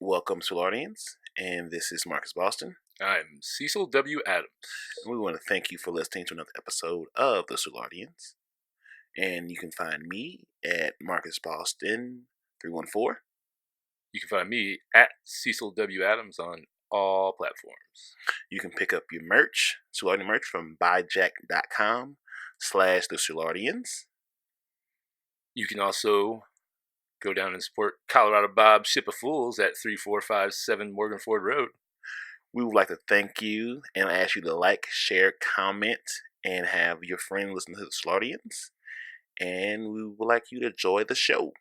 Welcome, Soulardians, and this is Marcus Boston. I'm Cecil W. Adams. And we want to thank you for listening to another episode of the Soulardians. And you can find me at Marcus Boston 314. You can find me at Cecil W. Adams on all platforms. You can pick up your merch, Soulardian merch, from buyjack.com/the Soulardians. You can also go down and support Colorado Bob's Ship of Fools at 3457 Morganford Rd. We would like to thank you and ask you to like, share, comment, and have your friend listen to the Soulardians. And we would like you to enjoy the show.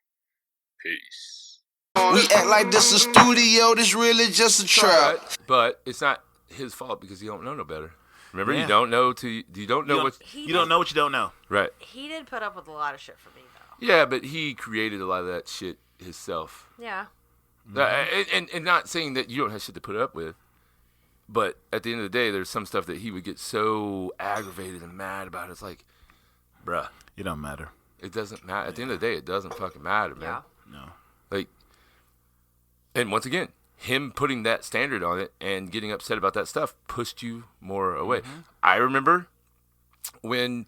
Peace. We act like this a studio, this really just a trap. But it's not his fault because you don't know no better. Remember, Yeah. you don't know what you don't know. You don't know what you don't know. Right. He did put up with a lot of shit for me, though. Yeah, but he created a lot of that shit himself. Yeah. And not saying that you don't have shit to put up with, but at the end of the day, there's some stuff that he would get so aggravated and mad about. It's like, bruh, It don't matter. it doesn't matter. At the end of the day, it doesn't fucking matter, man. Yeah. No. Like, and once again, him putting that standard on it and getting upset about that stuff pushed you more away. Mm-hmm. I remember when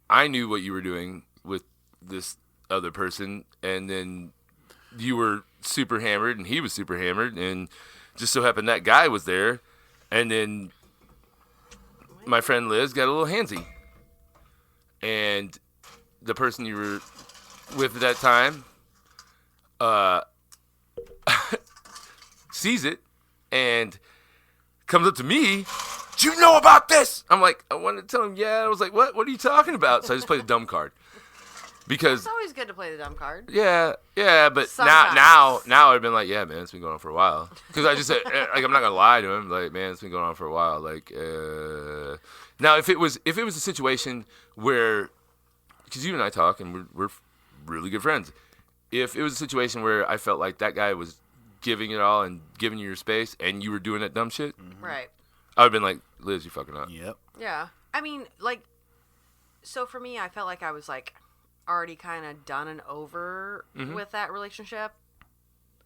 I knew what you were doing with this other person, and then you were super hammered and he was super hammered, and just so happened that guy was there, and then my friend Liz got a little handsy, and the person you were with at that time sees it and comes up to me. Do you know about this? I'm like, I wanted to tell him, yeah. I was like, what are you talking about? So I just played the dumb card. Because It's always good to play the dumb card. yeah, but Sometimes. now I've been like, yeah, man, it's been going on for a while. Because I just said, like, I'm not gonna lie to him, like, man, it's been going on for a while. Like, now if it was a situation where, because you and I talk and we're really good friends, if it was a situation where I felt like that guy was giving it all and giving you your space and you were doing that dumb shit, Right. I would've been like, Liz, you fucking up. Yep. Yeah. I mean, like, so for me, I felt like I was, like, already kind of done and over with that relationship.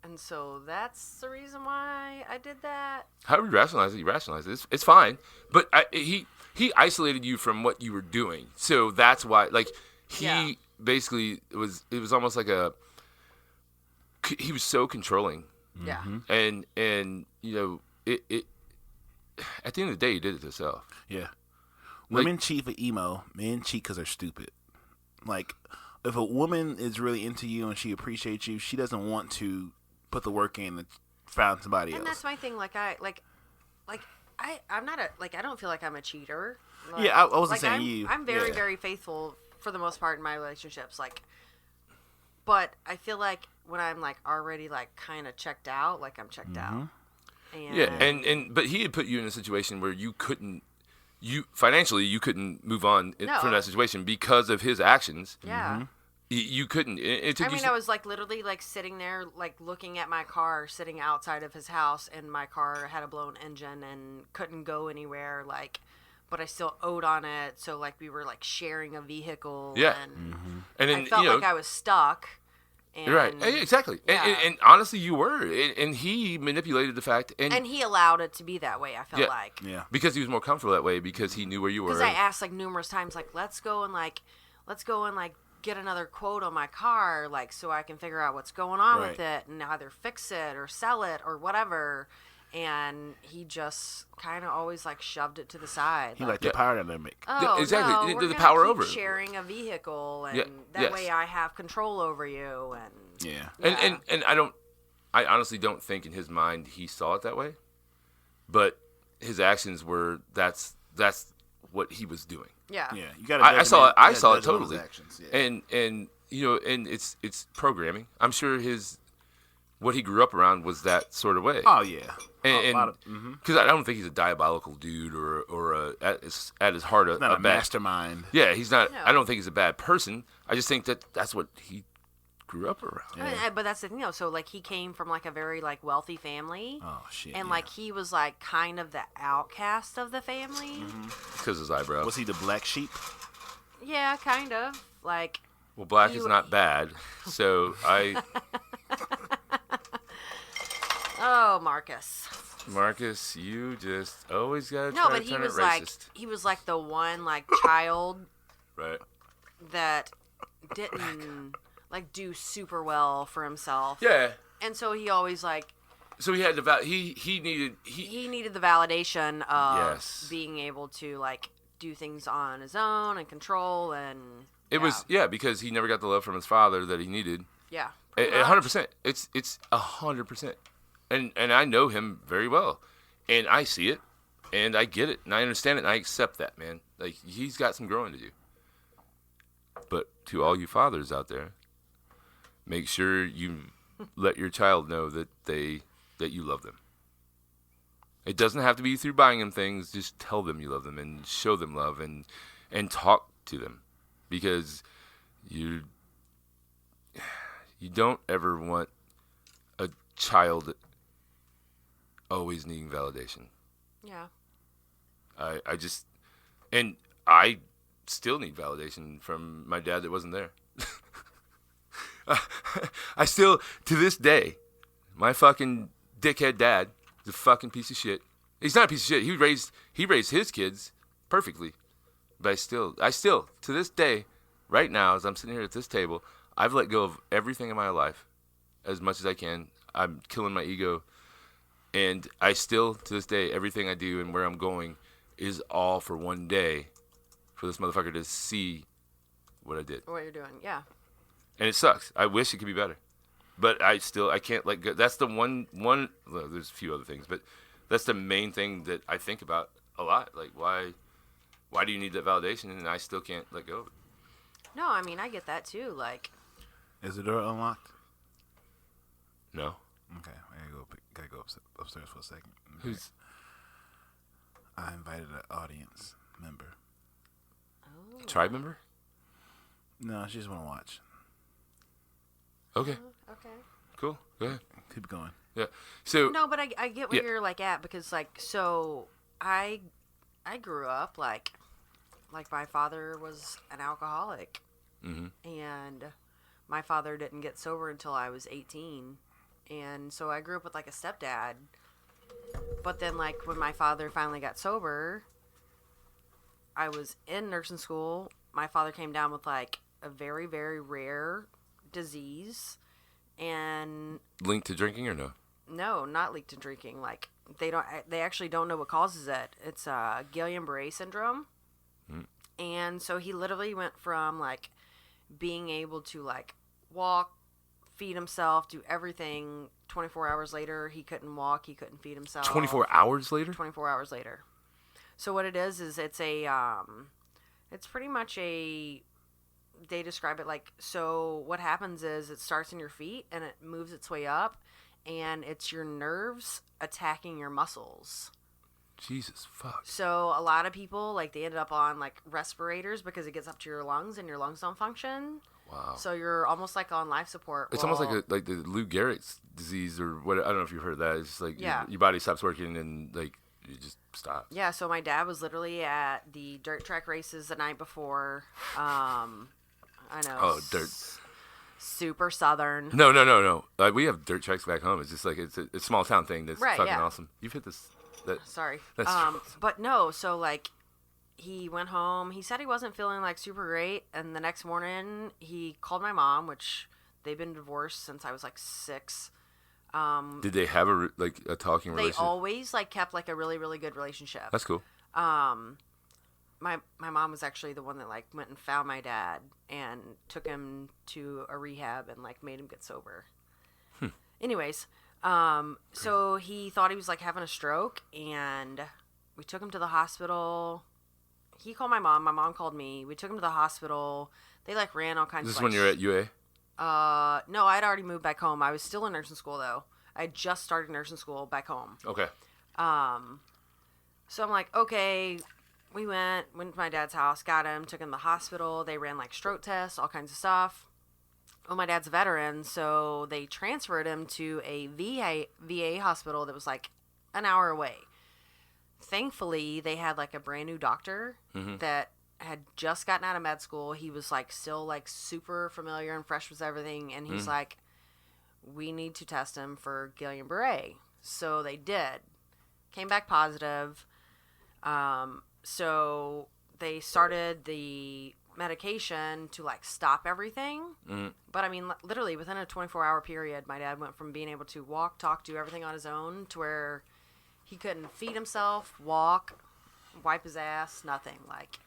And so that's the reason why I did that. However you rationalize it, you rationalize it. It's fine. But he isolated you from what you were doing. So that's why, like, he basically, it was almost like he was so controlling. Yeah. And you know, it at the end of the day, he did it to himself. Yeah. Like- Women cheat for emo. Men cheat because they're stupid. Like, if a woman is really into you and she appreciates you, she doesn't want to put the work in and find somebody And else. that's my thing. I'm not a, like, I don't feel like I'm a cheater. Like, Yeah, I wasn't saying I'm, you. I'm very, Yeah. very faithful for the most part in my relationships. Like, but I feel like when I'm, like, already, like, kind of checked out, like, I'm checked out. And Yeah, and but he had put you in a situation where you financially you couldn't move on No. from that situation because of his actions. yeah. You couldn't. It took I mean, you. I was like literally like sitting there, like looking at my car, sitting outside of his house, and my car had a blown engine and couldn't go anywhere. Like, but I still owed on it, so like we were like sharing a vehicle. Yeah. and and then I felt you know, like I was stuck. And, you're right. Exactly. Yeah. And honestly, you were. And he manipulated the fact. And he allowed it to be that way. I felt Yeah. like Yeah. because he was more comfortable that way because he knew where you were. because I asked like numerous times, like let's go and get another quote on my car, like so I can figure out what's going on with Right. it and either fix it or sell it or whatever. And he just kind of always like shoved it to the side. He liked the power dynamic. oh, exactly. No, The we're gonna power keep over it. sharing a vehicle, and Yeah, that yes. way I have control over you. And Yeah. And I honestly don't think in his mind he saw it that way, but his actions were that's what he was doing. yeah, Yeah. You gotta. I saw it. I saw it judge him on his totally. actions. Yeah. And you know, and it's programming. I'm sure what he grew up around was that sort of way. Oh yeah. And a lot of, because I don't think he's a diabolical dude or at his heart Not a bad. mastermind. Yeah, he's not. No. I don't think he's a bad person. I just think that's what he grew up around. Yeah. But that's the thing, so like he came from like a very like wealthy family. Oh shit. And yeah. like he was like kind of the outcast of the family. Because his eyebrows. Was he the black sheep? Yeah, kind of. Like Well, black You- is not bad, so I. Oh, Marcus. Marcus, you just always gotta No, try but to turn it racist. he was like the one like child Right. that didn't like do super well for himself. Yeah. And so he always like So he had to he needed the validation of Yes. being able to like do things on his own and control and it was because he never got the love from his father that he needed. yeah. 100%. It's 100%. And I know him very well. And I see it and I get it and I understand it and I accept that, man. Like he's got some growing to do. But to all you fathers out there, make sure you let your child know that you love them. It doesn't have to be through buying them things. Just tell them you love them and show them love and talk to them, because you don't ever want a child always needing validation. Yeah. I still need validation from my dad that wasn't there. I still, to this day, my fucking dickhead dad is a fucking piece of shit. He's not a piece of shit. He raised his kids perfectly. But I still, to this day, right now, as I'm sitting here at this table, I've let go of everything in my life as much as I can. I'm killing my ego. And I still, to this day, everything I do and where I'm going is all for one day for this motherfucker to see what I did. What you're doing, yeah. And it sucks. I wish it could be better. But I can't let go. That's the one, well, there's a few other things, but that's the main thing that I think about a lot. Like, why do you need that validation? And I still can't let go of it. No, I mean, I get that too. Like, Is the door unlocked? No. Okay, gotta go upstairs for a second. Okay. Who's? I invited an audience member. Tribe member? No, she just want to watch. Okay. okay. Cool. Go ahead. Keep going. Yeah. So. No, but I get where Yeah. you're like at, because like, so I grew up like my father was an alcoholic, and my father didn't get sober until I was 18, and so I grew up with like a stepdad. But then like when my father finally got sober, I was in nursing school. My father came down with like a very, very rare disease, and Linked to drinking or no? no, not linked to drinking. Like they actually don't know what causes it. It's Guillain-Barré syndrome. And so he literally went from like being able to like walk, feed himself, do everything. 24 hours later, he couldn't walk, he couldn't feed himself. 24 hours later? 24 hours later. So what it is it's it's pretty much they describe it like, so what happens is it starts in your feet and it moves its way up, and it's your nerves attacking your muscles. Jesus fuck. So a lot of people, like, they ended up on like respirators because it gets up to your lungs and your lungs don't function. Wow. So you're almost like on life support. It's almost like the Lou Gehrig's disease or what. I don't know if you've heard that. It's just like your body stops working and like you just stop. Yeah, so my dad was literally at the dirt track races the night before. I know. Oh, dirt. Super southern. No. Like, we have dirt tracks back home. It's just like it's a small town thing that's Right, fucking yeah. awesome. You've hit this. Sorry. That's but no, so like he went home. He said he wasn't feeling like super great, and the next morning he called my mom, which they've been divorced since I was like 6. Did they have a talking They relationship? always like kept like a really, really good relationship. That's cool. My mom was actually the one that like went and found my dad and took him to a rehab and like made him get sober. Anyways, so he thought he was like having a stroke, and we took him to the hospital. He called my mom. My mom called me. We took him to the hospital. They like ran all kinds Is this of. when you're at UA? No, I'd already moved back home. I was still in nursing school though. I just started nursing school back home. Okay. So I'm like, okay. We went to my dad's house, got him, took him to the hospital. They ran like stroke tests, all kinds of stuff. Well, my dad's a veteran, so they transferred him to a VA hospital that was like an hour away. Thankfully, they had like a brand new doctor that had just gotten out of med school. He was like still like super familiar and fresh with everything, and he's like, we need to test him for Guillain-Barré. So they did. Came back positive. So they started the medication to like stop everything. But I mean, literally within a 24-hour period, my dad went from being able to walk, talk, do everything on his own to where he couldn't feed himself, walk, wipe his ass, nothing. Like,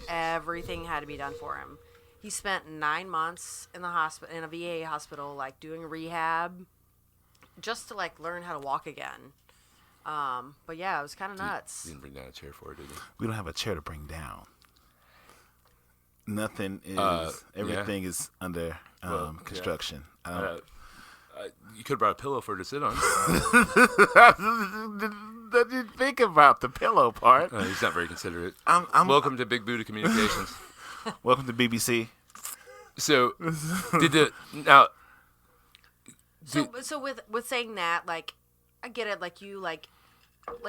everything had to be done for him. He spent 9 months in the hospital, in a VA hospital, like doing rehab, just to like learn how to walk again. But yeah, it was kind of nuts. You didn't bring down a chair for it, did you? We don't have a chair to bring down. Nothing is. Everything is under construction. You could have brought a pillow for her to sit on. Didn't think about the pillow part. He's not very considerate. Welcome to Big Booty Communications. Welcome to BBC. So, So with saying that, like, I get it. Like you, like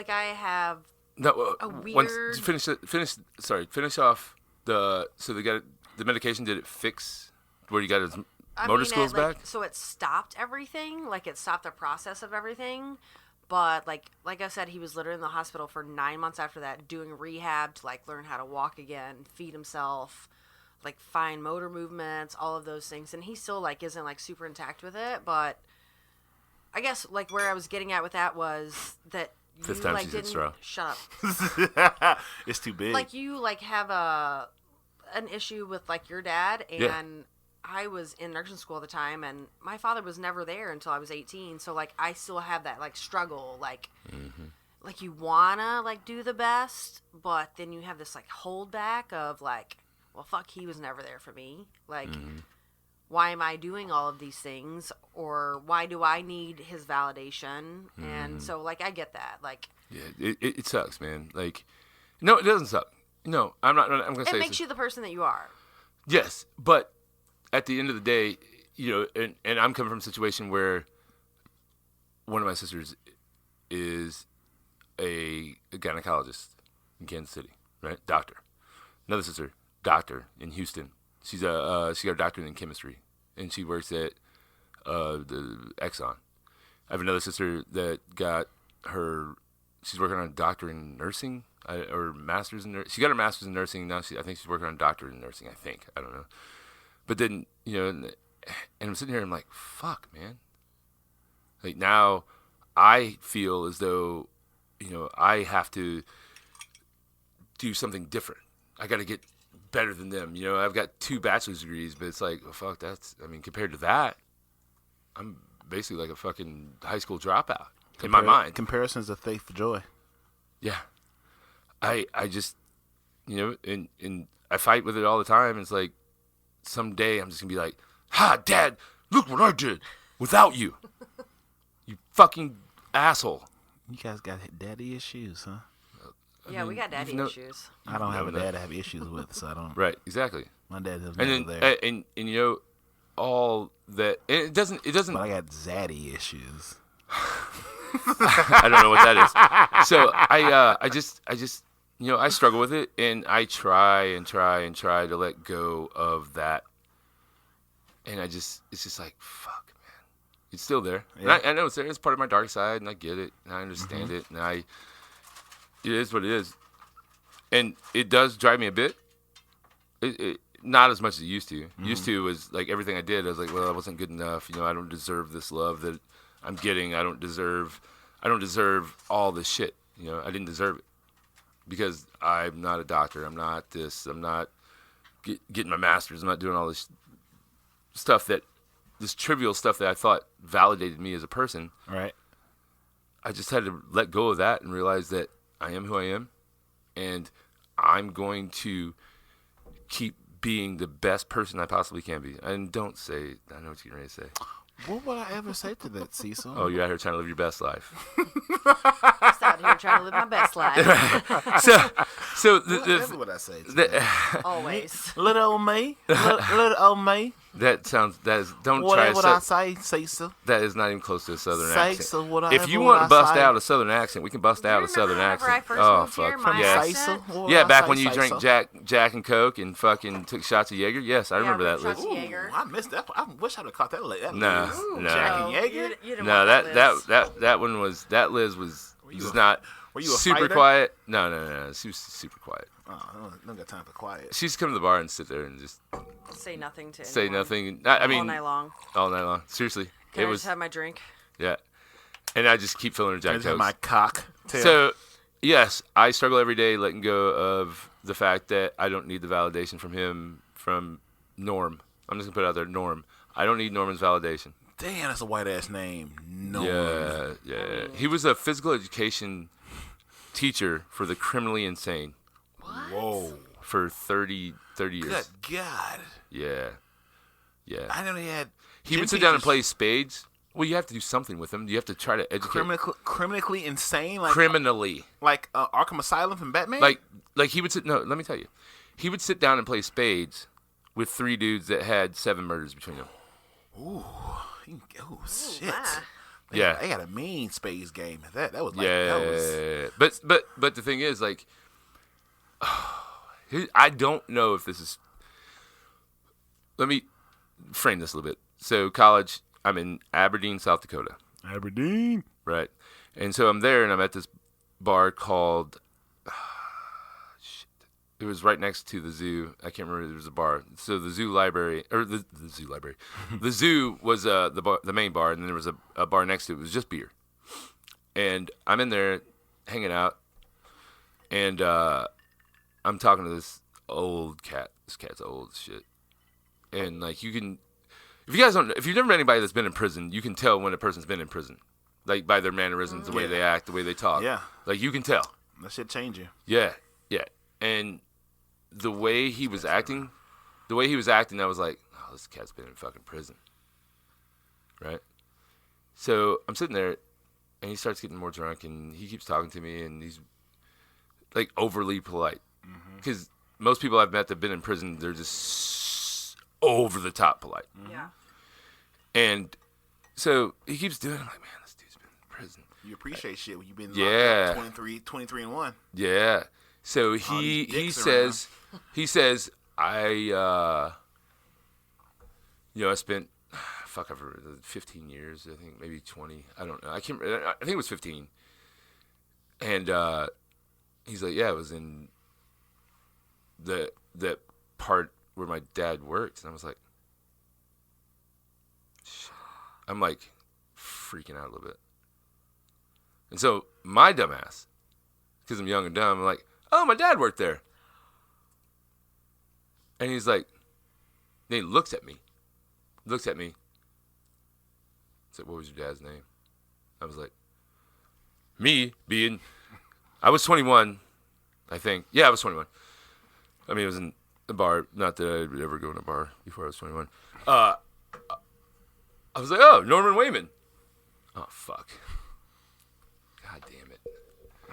I have a weird. Finish off the. So they got the medication. Did it fix where you got his motor skills back? So it stopped everything. Like, it stopped the process of everything. But like I said, he was literally in the hospital for 9 months after that, doing rehab to like learn how to walk again, feed himself, like fine motor movements, all of those things. And he still like isn't like super intact with it. But I guess like where I was getting at with that was that you Fifth time like she said didn't straw. shut up. It's too big. Like you like have an issue with like your dad, and I was in nursing school at the time, and my father was never there until I was 18. So like I still have that like struggle, like like you wanna like do the best, but then you have this like hold back of like, well, fuck, he was never there for me. Like, why am I doing all of these things, or why do I need his validation? And so like I get that, like, Yeah, it sucks, man. Like, no, it doesn't suck. No, I'm not. I'm gonna say it makes you the person that you are. Yes, but at the end of the day, and I'm coming from a situation where one of my sisters is a gynecologist in Kansas City, right? Doctor. Another sister, doctor in Houston. She got a doctorate in chemistry, and she works at the Exxon. I have another sister that she's working on a doctorate in nursing, or master's in nursing. She got her master's in nursing. Now I think she's working on a doctorate in nursing, I don't know. But then, and I'm sitting here and I'm like, fuck, man. Like, now I feel as though, I have to do something different. I got to get better than them. I've got 2 bachelor's degrees, but it's like, oh, fuck, compared to that, I'm basically like a fucking high school dropout in my mind. Comparison's a thief for joy. Yeah. I just, and I fight with it all the time. It's like, someday I'm just going to be like, ha, Dad, look what I did without you. You fucking asshole. You guys got daddy issues, huh? Yeah, we got daddy issues. I don't have a dad to have issues with, so I don't. Right, exactly. My dad is never there. And all that, and it doesn't. But I got zaddy issues. I don't know what that is. So I just I struggle with it, and I try to let go of that. And it's just like, fuck, man. It's still there. Yeah. And I know it's there. It's part of my dark side, and I get it, and I understand it, and it is what it is. And it does drive me a bit. It not as much as it used to. Used to was like everything I did, I was like, well, I wasn't good enough. I don't deserve this love that I'm getting. I don't deserve all this shit. I didn't deserve it because I'm not a doctor. I'm not this. I'm not getting my master's. I'm not doing all this stuff this trivial stuff that I thought validated me as a person. Right. I just had to let go of that and realize that I am who I am, and I'm going to keep being the best person I possibly can be. And don't say, I know what you're ready to say. What would I ever say to that, Cecil? Oh, you're out here trying to live your best life. Just out here trying to live my best life. So That's what I say. Always. Little old me. Little old me. that is don't Whatever try I say so. that is not even close to a southern Say accent. so. Whatever If you want to bust say. out a southern accent, we can bust out a southern Whenever I accent. first Oh moved here, fuck, my yes. Say so. accent. What Yeah, I back say, when you say drank so. Jack and Coke and fucking took shots of Jaeger. Yes, I remember that, Liz. shots of Jaeger. I missed that. I wish I'd have caught that. No, Ooh, no. Jack and no, Jaeger? you didn't No, want Liz. that one was that Liz was you a- not were you a super fighter? quiet. No. She was super quiet. Oh, I don't got time for quiet. She used to come to the bar and sit there and just Say nothing to say anyone. nothing. I mean, all night long. all night long. Seriously, Can it I was just have my drink? yeah. And I just keep filling her Jack This is Cokes. my cock. So, yes, I struggle every day letting go of the fact that I don't need the validation from him, from Norm. I'm just going to put it out there, Norm. I don't need Norman's validation. Damn, that's a white ass name. No. Yeah. He was a physical education teacher for the criminally insane Whoa. for 30 years. Good God. Yeah. I know he had. He gym would sit down and teachers play spades. Well, you have to do something with him. You have to try to educate. criminally insane, Criminally. like Arkham Asylum from Batman. Like he would sit. No, let me tell you. He would sit down and play spades with 3 dudes that had 7 murders between them. oh shit. Ah. Yeah. They got a mean space game. That was like Yeah. that was. But the thing is, like, I don't know if this is. Let me frame this a little bit. So college, I'm in Aberdeen, South Dakota. Aberdeen. Right. And so I'm there and I'm at this bar called shit. It was right next to the zoo. I can't remember. There was a bar. So the zoo library or the zoo library. The zoo was the main bar, and then there was a bar next to it. It was just beer. And I'm in there hanging out, and I'm talking to this old cat. This cat's old as shit. And like you can, if you've never met anybody that's been in prison, you can tell when a person's been in prison, like by their mannerisms, the way they act, the way they talk. Yeah. Like you can tell. That shit change you. Yeah. And the way he was acting, I was like, oh, this cat's been in fucking prison. Right? So I'm sitting there, and he starts getting more drunk, and he keeps talking to me, and he's like overly polite. Because most people I've met that've been in prison, they're just over the top polite. Yeah. And so he keeps doing it. I'm like, man, this dude's been in prison. You appreciate shit when you've been Yeah. locked up 23 and 1. Yeah. So these he dicks says I spent over 15 years, I think, maybe 20. I don't know. I think it was 15. And he's like, yeah, it was in that part where my dad worked. And I was like, shit. I'm like freaking out a little bit. And so my dumbass, because I'm young and dumb, I'm like, oh, my dad worked there. And he's like, then he looks at me. Said, what was your dad's name? I was like, I was 21, I think. Yeah, I was 21. I mean, it was in a bar. Not that I would ever go in a bar before I was 21. I was like, oh, Norman Wayman. Oh, fuck. God damn it.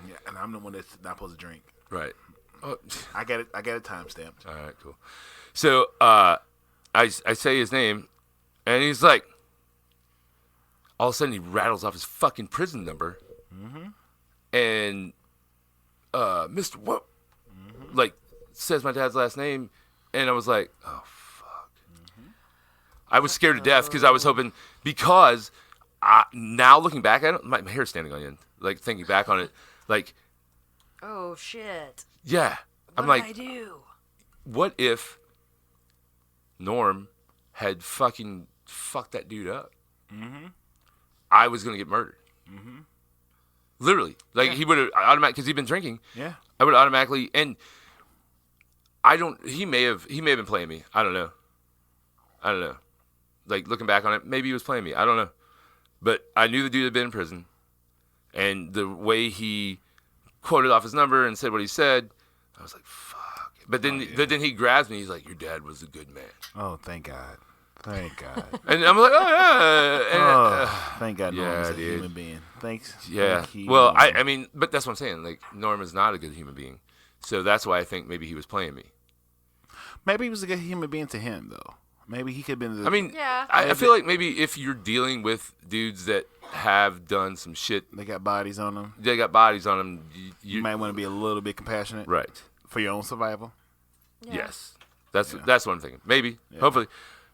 Yeah, and I'm the one that's not supposed to drink. Right. Oh. I got it time stamped. All right, cool. So I say his name, and he's like, all of a sudden he rattles off his fucking prison number, and Mr. What, like says my dad's last name, and I was like, oh fuck. I was scared to death because I was hoping now looking back at it, my hair's standing on end. Like thinking back on it, like, Oh shit. yeah, I'm What like, did I do? what if Norm had fucking fucked that dude up? I was gonna get murdered. Literally, like he would have automatically, because he'd been drinking. Yeah. I would automatically, and he may have been playing me. I don't know. Like looking back on it, maybe he was playing me. I don't know. But I knew the dude had been in prison, and the way he quoted off his number and said what he said, I was like, fuck. But then he grabs me. He's like, your dad was a good man. Oh, thank God. Thank God. And I'm like, oh yeah. And, Thank God yeah, Norman's a dude. human being. Thanks. yeah. Thank you, Well, Norman. I mean, but that's what I'm saying. Like Norm is not a good human being. So that's why I think maybe he was playing me. Maybe he was a good human being to him, though. Maybe he could have been. I mean, Yeah. I feel like maybe if you're dealing with dudes that have done some shit, they got bodies on them. they got bodies on them. You might want to be a little bit compassionate, Right. for your own survival. Yeah. Yes. That's what I'm thinking. Maybe. Yeah. Hopefully.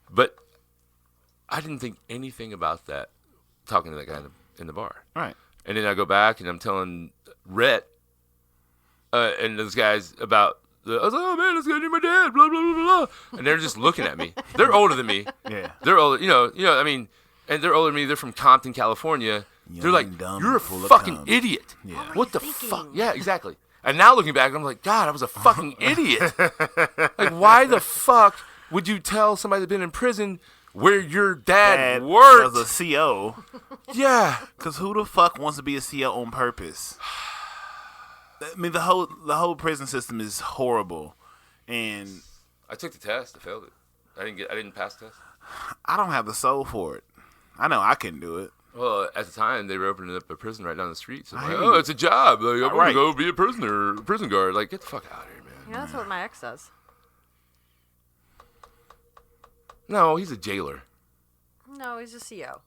But I didn't think anything about that talking to that guy in the bar. Right. And then I go back and I'm telling Rhett and those guys about I was like, oh man, let's go near my dad, blah blah blah blah. And they're just looking at me. They're older than me. Yeah. They're older, you know. I mean, and they're older than me. They're from Compton, California. Young, they're like, dumb, you're a full of fucking cum. idiot. Yeah. What the thinking? fuck? Yeah, exactly. And now looking back, I'm like, God, I was a fucking idiot. Like, why the fuck would you tell somebody that's been in prison where your dad worked? Was a CO. Yeah. Because who the fuck wants to be a CO on purpose? I mean, the whole prison system is horrible, and I took the test. I failed it. I didn't pass the test. I don't have the soul for it. I know I couldn't do it. Well, at the time, they were opening up a prison right down the street. So I'm I like, hear oh, you. it's a job. Like, I'm going Right. to go be a prison guard. Like, get the fuck out of here, man. Yeah, that's what my ex does. No, he's a jailer. No, he's a CO.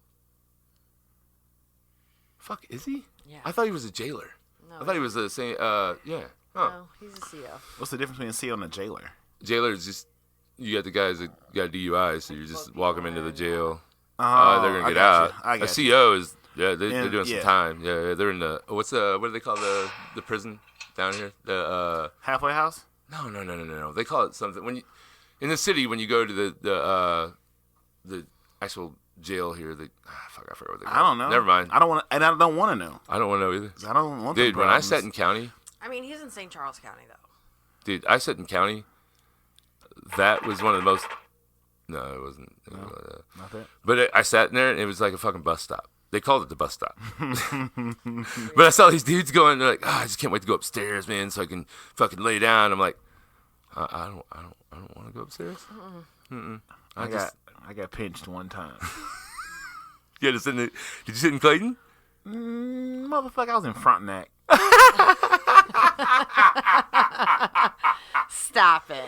Fuck, is he? Yeah. I thought he was a jailer. No, I thought he was the same, yeah. Huh. no, he's a CO. What's the difference between a CO and a jailer? Jailer is just, you got the guys that got DUI, so you just walk them into the jail. Oh, They're going to I get got out. you. I got A you. CO is, they're Yeah, doing some yeah. time. Yeah, they're in the, what do they call the prison down here? The, Halfway house? No. They call it something when you in the city when you go to the actual jail here. Fuck, I forgot what they call I don't know. Never mind. I don't want to, and I don't want to know. I don't want to know either. 'Cause I don't want. Dude, them when I problems. sat in county, I mean, he's in St. Charles County, though. dude, I sat in county. That was one of the most. No, it wasn't. Not that. But I sat in there and it was like a fucking bus stop. They called it the bus stop. But I saw these dudes going. They're like, I just can't wait to go upstairs, man, so I can fucking lay down. I'm like, I don't want to go upstairs. I got pinched one time. You had to sit in did you sit in Clayton? Motherfucker, I was in Frontenac. Stop it.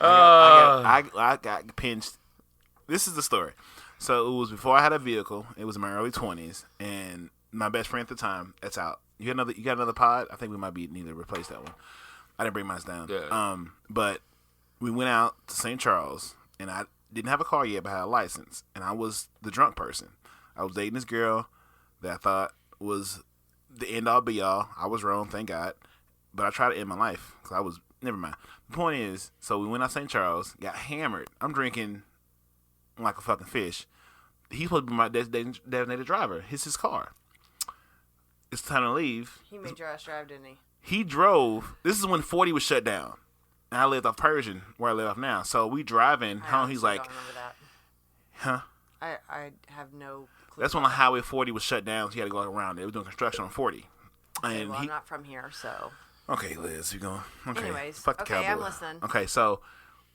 I got pinched. This is the story. So it was before I had a vehicle. It was in my early 20s, and my best friend at the time. That's out. You got another pod? I think we might need to replace that one. I didn't bring mine down. Yeah. But we went out to St. Charles, and I didn't have a car yet, but I had a license, and I was the drunk person. I was dating this girl that I thought was the end all be all. I was wrong, thank God. But I tried to end my life because I was. Never mind. The point is, so we went out to St. Charles, got hammered. I'm drinking like a fucking fish. He's supposed to be my designated driver. It's his car. It's time to leave. He made your ass drive, didn't he? He drove. This is when 40 was shut down. And I lived off Persian, where I live off now. So we driving home. He's like, I don't remember that. huh? I have no clue. That's when the Highway 40 was shut down. So he had to go around it. They were doing construction on 40. Okay, And well, he, I'm not from here, so. okay, Liz, you going? Okay. Anyways, Fuck the okay, cowboy. I'm listening. Okay, so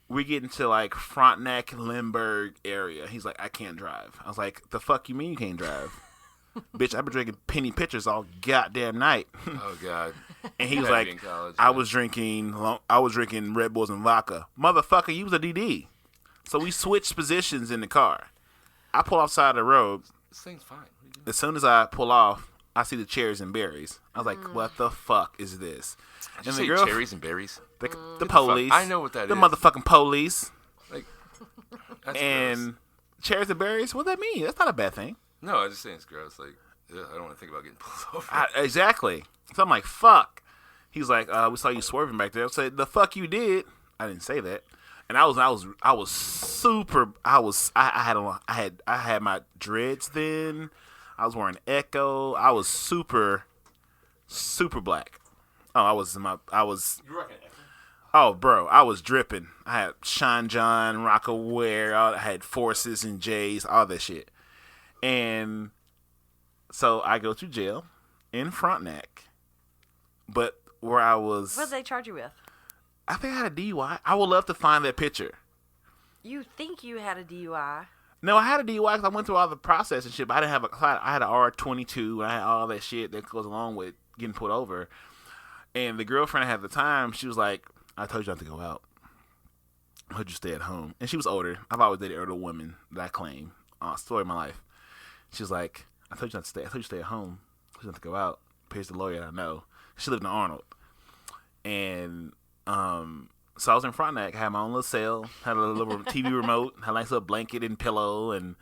we get into like Frontenac, Lindbergh area. He's like, I can't drive. I was like, the fuck you mean you can't drive? Bitch, I've been drinking penny pitchers all goddamn night. Oh God. And he was Gotta like, be in college, I man. was drinking Red Bulls and vodka. Motherfucker, you was a DD. So we switched positions in the car. I pull off side of the road. This thing's fine. What are you doing? As soon as I pull off, I see the cherries and berries. I was like, what the fuck is this? Did you say cherries and berries? The police. I know what that the is. motherfucking police. Like, that's And gross. cherries and berries, what that mean? That's not a bad thing. No, I was just saying it's gross. Like, ugh, I don't want to think about getting pulled over. Exactly. So I'm like, fuck. He's like, we saw you swerving back there. I said, the fuck you did. I didn't say that. And I was super. I had my dreads then. I was wearing Echo. I was super black. Oh, I was. You reckon? Oh, bro, I was dripping. I had Sean John, Rockaware. I had Forces and J's, all that shit. And so I go to jail in Frontenac. But where I was, What did they charge you with? I think I had a DUI. I would love to find that picture. You think you had a DUI? No, I had a DUI because I went through all the process and shit, but I didn't have I had an R22 and I had all that shit that goes along with getting put over. And the girlfriend I had at the time, she was like, I told you not to go out. I told you to stay at home. And she was older. I've always dated older women that I claim. Story of my life. She was like, I told you not to stay. I told you to stay at home. I told you not to go out. Here's the lawyer I know. She lived in Arnold. And so I was in Frontenac. I had my own little cell. Had a little TV remote. Had a nice little blanket and pillow and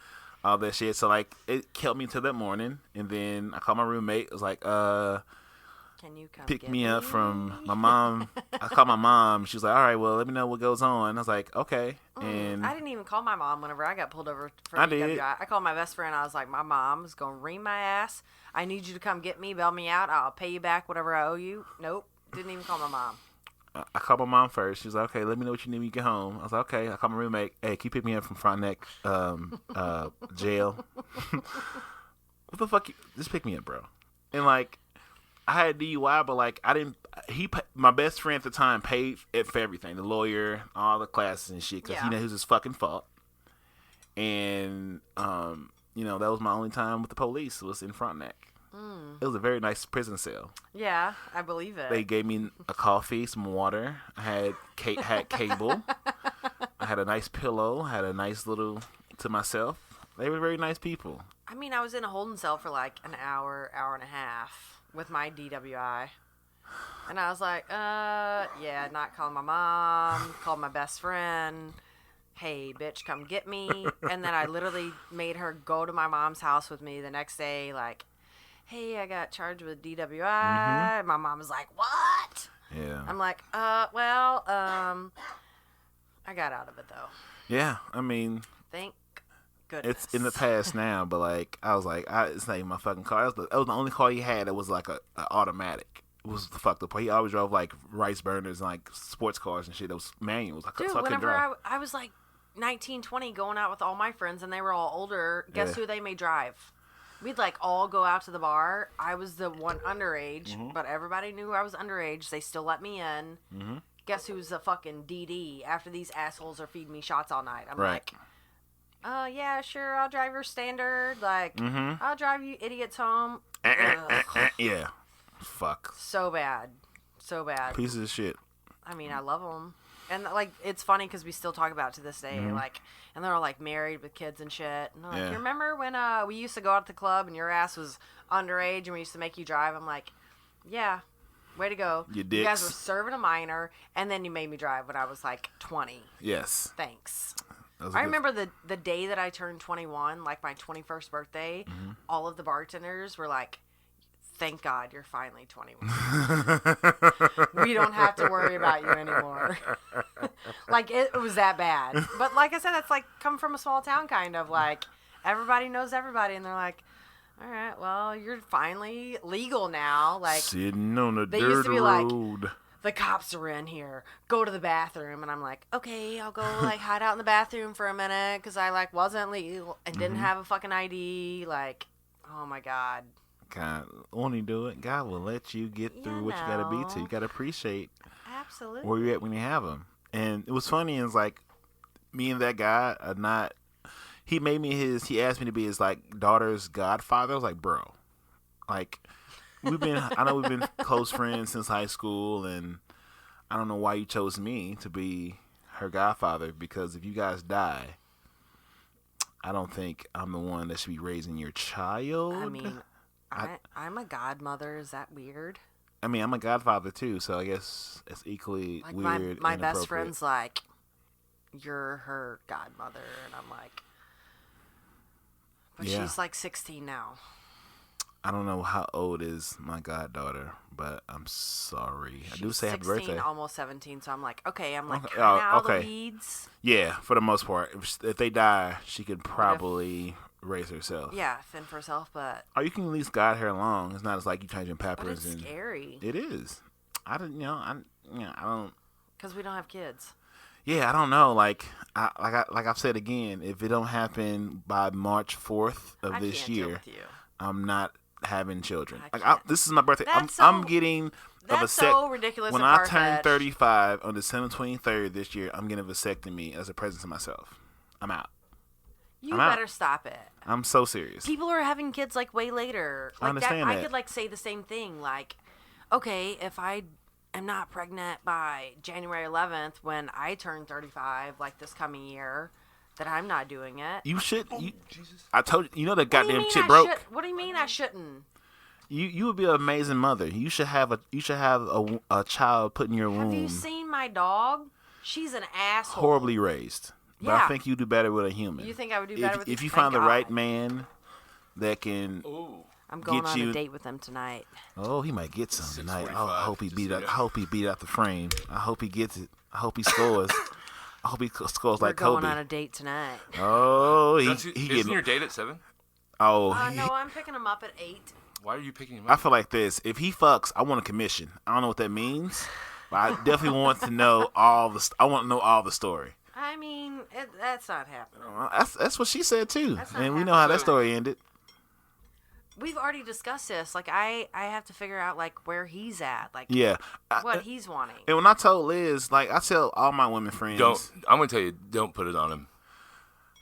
all that shit. So, like, it kept me until that morning. And then I called my roommate. I was like, can you come pick get me up from my mom. I called my mom. She was like, all right, well, let me know what goes on. I was like, okay. And I didn't even call my mom whenever I got pulled over for I DWI. did. I called my best friend. I was like, my mom's going to ream my ass. I need you to come get me, bail me out. I'll pay you back whatever I owe you. Nope. Didn't even call my mom. I called my mom first. She was like, okay, let me know what you need when you get home. I was like, okay. I called my roommate. Hey, can you pick me up from Frontenac jail? What the fuck? Just pick me up, bro. And, like, I had DUI, but, like, I didn't. My best friend at the time paid for everything, the lawyer, all the classes and shit, because he knew it was his fucking fault. And you know, that was my only time with the police. Was in Frontenac. It was a very nice prison cell. Yeah, I believe it. They gave me a coffee, some water. I had cable. I had a nice pillow. Had a nice little to myself. They were very nice people. I mean, I was in a holding cell for like an hour, hour and a half with my DWI. And I was like, yeah, not calling my mom, called my best friend. Hey, bitch, come get me. And then I literally made her go to my mom's house with me the next day, like, hey, I got charged with DWI. Mm-hmm. My mom was like, what? Yeah. I'm like, I got out of it, though. Yeah, I mean, thank goodness. It's in the past now, but, like, I was like, it's not even my fucking car. That was the only car he had that was, like, a automatic. It was the fucked up part. He always drove, like, rice burners and, like, sports cars and shit. That was manuals. Dude, so whenever I was, like, 19, 20, going out with all my friends, and they were all older, guess who they made drive? We'd, like, all go out to the bar. I was the one underage, but everybody knew I was underage. They still let me in. Mm-hmm. Guess who's the fucking DD after these assholes are feeding me shots all night? I'm like, yeah, sure, I'll drive your standard. Like, I'll drive you idiots home. Yeah. Fuck. So bad. So bad. Pieces of shit. I mean, I love them. And, like, it's funny because we still talk about it to this day. Like, and they're all, like, married with kids and shit. And they're like, you remember when we used to go out to the club and your ass was underage and we used to make you drive? I'm like, yeah, way to go. You dicks. You guys were serving a minor, and then you made me drive when I was, like, 20. Yes. Thanks. I remember the day that I turned 21, like my 21st birthday, all of the bartenders were like, thank God you're finally 21. We don't have to worry about you anymore. Like, it was that bad. But like I said, that's like come from a small town kind of. Like, everybody knows everybody, and they're like, all right, well, you're finally legal now. Like, sitting on a they dirt used to be road. Like, the cops are in here. Go to the bathroom. And I'm like, okay, I'll go, like, hide out in the bathroom for a minute because I, like, wasn't legal and didn't have a fucking ID. Like, oh, my God. God, when you do it, God will let you get through what you got to be to. You got to appreciate where you're at when you have them. And it was funny, is like, me and that guy are not, he asked me to be his, like, daughter's godfather. I was like, bro, like, I know we've been close friends since high school, and I don't know why you chose me to be her godfather, because if you guys die, I don't think I'm the one that should be raising your child. I mean, I'm a godmother. Is that weird? I mean, I'm a godfather too, so I guess it's equally like weird. My best friend's like, you're her godmother, and I'm like, but she's like 16 now. I don't know how old is my goddaughter, but I'm sorry. She's I do say 16, happy birthday. Almost 17, so I'm like, okay, I'm like Okay. kind of out of okay. the weeds. Yeah, for the most part. If they die, she could probably raise herself. Yeah, fend for herself, but... Or you can at least guide her along. It's not as like you changing peppers. But it's scary. It is. I don't... Because we don't have kids. Yeah, I don't know. Like I've said again, if it don't happen by March 4th of this year, deal with you. I'm not having children. I This is my birthday. That's I'm so- getting a That's so ridiculous. When and I far-fetched. turn 35 on December 23rd this year, I'm getting a vasectomy as a present to myself. I'm out. You I'm out. better stop it. I'm so serious. People are having kids like way later. Like I understand I that. could like say the same thing. Like, okay, if I am not pregnant by January 11th when I turn 35, like this coming year, that I'm not doing it. You should. I told you. You know the What do you goddamn mean shit I broke. What do you mean I shouldn't? You would be an amazing mother. You should have a child put in your womb. Have you seen my dog? She's an asshole. Horribly raised. But Yeah. I think you do better with a human. You think I would do better with if you thank find the God. right man that can. I'm going get on you- a date with him tonight. Oh, he might get some tonight. I hope he beat out. I hope he beat out the frame. I hope he gets it. I hope he scores. I hope he scores We're like going Kobe. on a date tonight. Oh, Isn't your date at 7? Oh, No, I'm picking him up at 8. Why are you picking him I up? feel like this. If he fucks, I want a commission. I don't know what that means, but I definitely want to know all the. I want to know all the story. I mean, that's not happening. That's what she said too, That's not and we know how that happening. story ended. We've already discussed this. Like, I have to figure out, like, where he's at. Like, Yeah, what he's wanting. and when I told Liz, like I tell all my women friends, I'm gonna tell you, don't put it on him.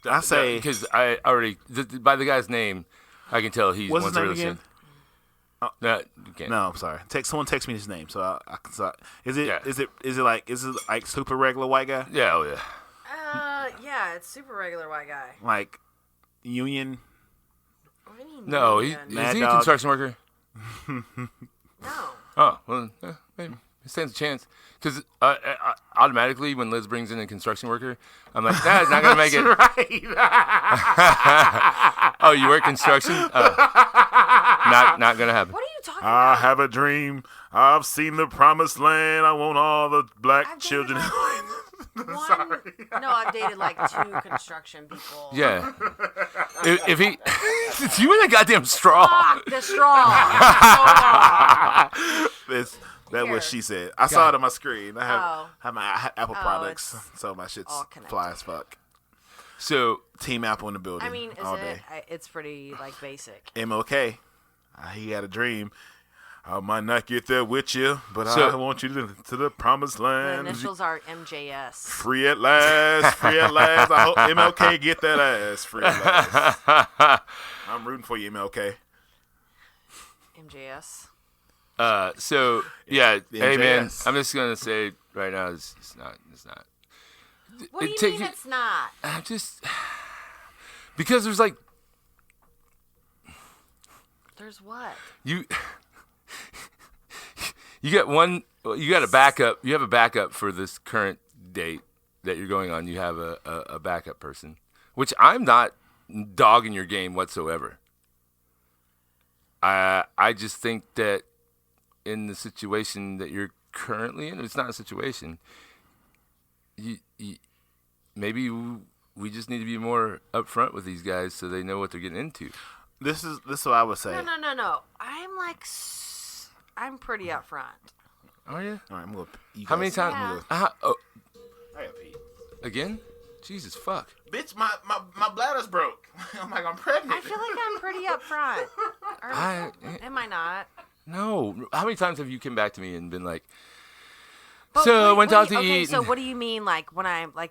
I say, because I already by the guy's name, I can tell he what's wants his a name again? relationship. No, you can't. No, I'm sorry. Someone text me his name, so I can. So, is it Yeah. is it like super regular white guy, Yeah, oh yeah. Yeah, it's super regular white guy. like Union? What do you mean? No, Union? is Mad he a Dog. construction worker? No. Oh, well, maybe. It stands a chance. Because automatically, when Liz brings in a construction worker, I'm like, nah, it's not going to make it. Oh, you work construction? Not going to happen. What are you talking I about? have a dream. I've seen the promised land. I want all the black I've dated, children. One, no, I've dated like 2 construction people. Yeah. if he. It's you and a goddamn straw. Fuck the straw. That's Here. what she said. I saw it on my screen. I Oh. have my Apple products, it's so my shit's all connected. fly as fuck. So, Team Apple in the building. I mean, all day. it's pretty like basic. MLK. He had a dream. I might not get there with you, but So- I want you to the promised The land. initials are MJS. Free at last. Free at last. I hope MLK get that ass. Free at last. I'm rooting for you, MLK. MJS. so yeah, The hey man, NJS. I'm just gonna say right now, it's not. What do you take mean it- it's not? I'm just because there's like There's what? you get one. You got a backup. You have a backup for this current date that you're going on. You have a backup person, which I'm not dogging your game whatsoever. I just think that in the situation that you're currently in, it's not a situation. You maybe we just need to be more upfront with these guys so they know what they're getting into. This is what I would say. No. I'm like, I'm pretty upfront. Are you? All right, I'm gonna. How many times? Yeah. Oh, I gotta pee. again? Jesus fuck. Bitch, my bladder's broke. I'm like, I'm pregnant. I feel like I'm pretty upfront. Or, am I not? No. How many times have you come back to me and been like, But so wait, went out to okay, eat? so what do you mean, like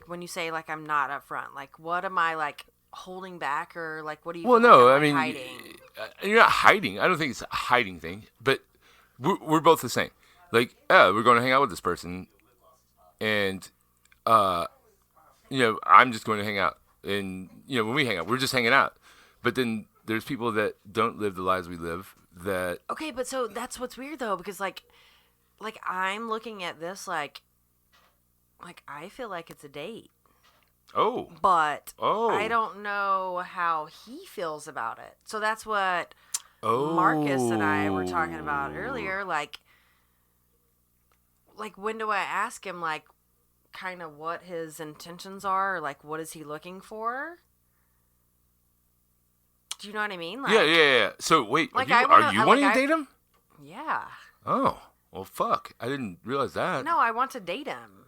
when you say like I'm not upfront? Like what am I like holding back, or like what do you? Well, feel no. like I I'm, mean, like, hiding? you're not hiding. I don't think it's a hiding thing. But we're both the same. Like, we're going to hang out with this person, and I'm just going to hang out. And when we hang out, we're just hanging out. But then there's people that don't live the lives we live. That Okay, but so that's what's weird though, because like I'm looking at this like I feel like it's a date, but I don't know how he feels about it. So that's what Marcus and I were talking about earlier. Like when do I ask him like kind of what his intentions are, or like what is he looking for? Do you know what I mean? Like, yeah. So wait, Like, are you wanting to date him? Yeah. Oh, well, fuck. I didn't realize that. No, I want to date him.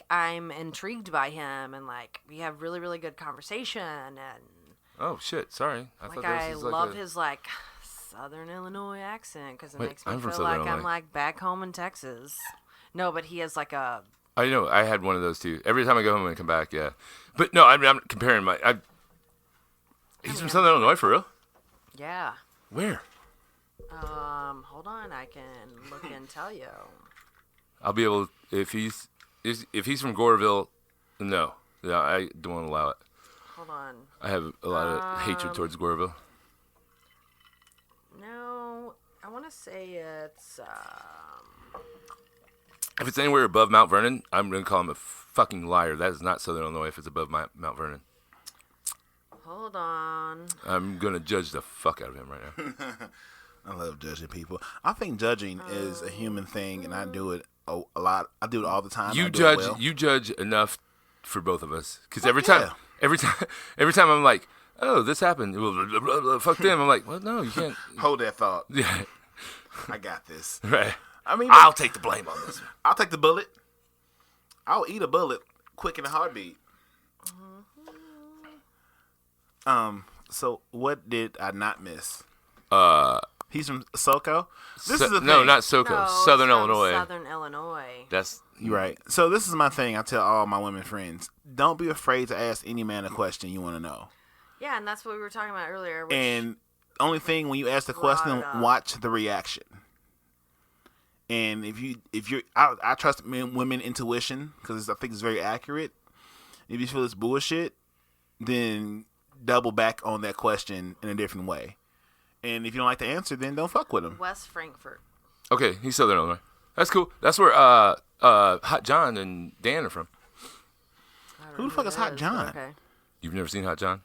I'm intrigued by him, and like we have really, really good conversation, and Oh shit, sorry. I thought that I was love his like Southern Illinois accent because it Wait, makes me I'm from feel Southern like I'm Illinois. like back home in Texas. No, but he has like a I know. I had one of those too. Every time I go home and come back, yeah. But no, I'm comparing he's from Southern Illinois for real? yeah. Where? Hold on, I can look and tell you. I'll be able if he's from Goreville. No, I don't allow it. Hold on. I have a lot of hatred towards Goreville. No, I want to say it's. If it's anywhere above Mount Vernon, I'm going to call him a fucking liar. That is not Southern Illinois if it's above Mount Vernon. Hold on. I'm going to judge the fuck out of him right now. I love judging people. I think judging is a human thing, and I do it a lot. I do it all the time. You I do judge. it well. You judge enough for both of us. Because Fuck yeah. every time I'm like, oh, this happened. Fuck them. I'm like, well, no, you can't. Hold that thought. Yeah. I got this. Right. I mean, I'll take the blame on this one. I'll take the bullet. I'll eat a bullet quick in a heartbeat. So what did I not miss? He's from SoCo. This is the thing. No, not SoCo. No, Southern it's from Illinois. Southern Illinois. That's You're right. So this is my thing. I tell all my women friends: don't be afraid to ask any man a question you want to know. Yeah, and that's what we were talking about earlier. Which, And only thing when you ask the Brought question, it up. watch the reaction. And if you're, I trust women intuition because I think it's very accurate. If you feel it's bullshit, then double back on that question in a different way. And if you don't like the answer, then don't fuck with them. West Frankfort. okay. He's Southern Illinois. That's cool. That's where Hot John and Dan are from. I don't Who know the fuck who is it Hot but John? Okay. You've never seen Hot John?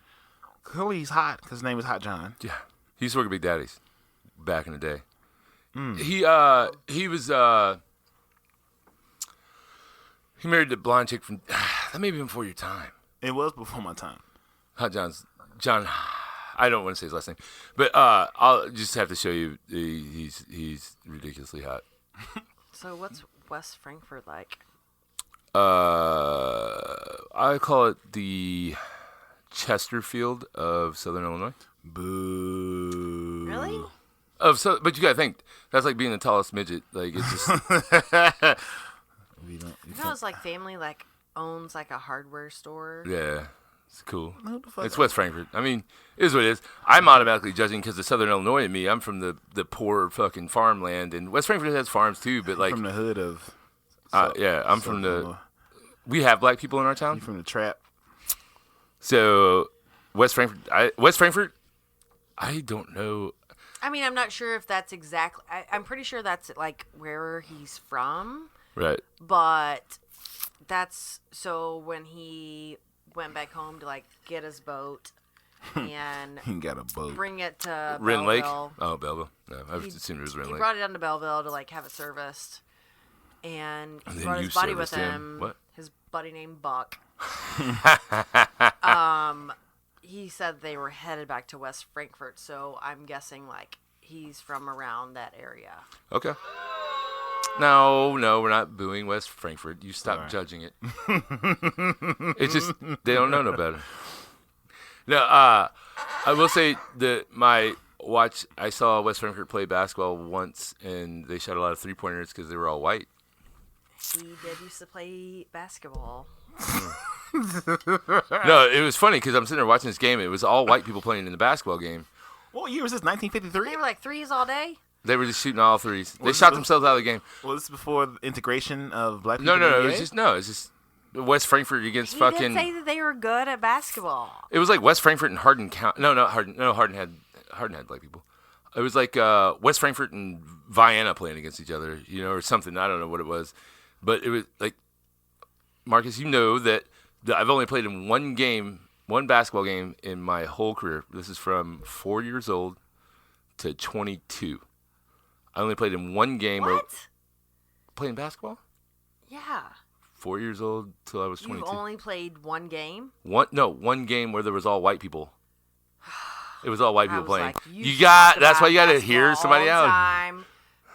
Clearly he's hot because his name is Hot John. Yeah. He used to work at Big Daddy's back in the day. Hmm. He was he married the blonde chick from that may be before your time. It was before my time. Hot John. I don't want to say his last name, but I'll just have to show you. He's ridiculously hot. So what's West Frankfort like? I call it the Chesterfield of Southern Illinois. Boo. Really? But you gotta think that's like being the tallest midget. Like it's just We don't. You know, it's like family owns like a hardware store. yeah, it's cool. Who the fuck It's West Frankfort. I mean, it is what it is. I'm automatically judging because of Southern Illinois and me. I'm from the poor fucking farmland, and West Frankfort has farms too. But like, from the hood of. yeah, I'm from the. We have black people in our You town, from the trap? so West Frankfort. I don't know. I mean, I'm not sure if that's exactly. I'm pretty sure that's like where he's from, Right. but that's so when he went back home to like get his boat and He got a boat. bring it to Wren Lake. Belleville. Oh, Belleville. No, I was assuming it was Wren He Lake. brought it down to Belleville to like have it serviced, and he And then brought you his buddy with serviced him. him. What? His buddy named Buck. He said they were headed back to West Frankfort, so I'm guessing like he's from around that area. Okay. No, we're not booing West Frankfort. You stop Alright. judging it. It's just they don't know no better. No, I will say that I saw West Frankfort play basketball once, and they shot a lot of 3-pointers because they were all white. He did used to play basketball. No, it was funny because I'm sitting there watching this game. It was all white people playing in the basketball game. What year was this? 1953. They were like threes all day. They were just shooting all threes. They Was shot it- themselves out of the game. Well, this is before the integration of black people. No, in the it was NBA? just West Frankfort against He fucking. did say that they were good at basketball. It was like West Frankfort and Hardin County. No, not Hardin. No, Hardin had black people. It was like West Frankfort and Vienna playing against each other, or something. I don't know what it was, but it was like Marcus. You know that I've only played in one basketball game in my whole career. This is from 4 years old to 22. I only played in one game. What? Playing basketball? Yeah. 4 years old till I was 22. You've only played one game? One game where there was all white people. It was all white I people was playing. like, That's why you got to hear somebody out. Time.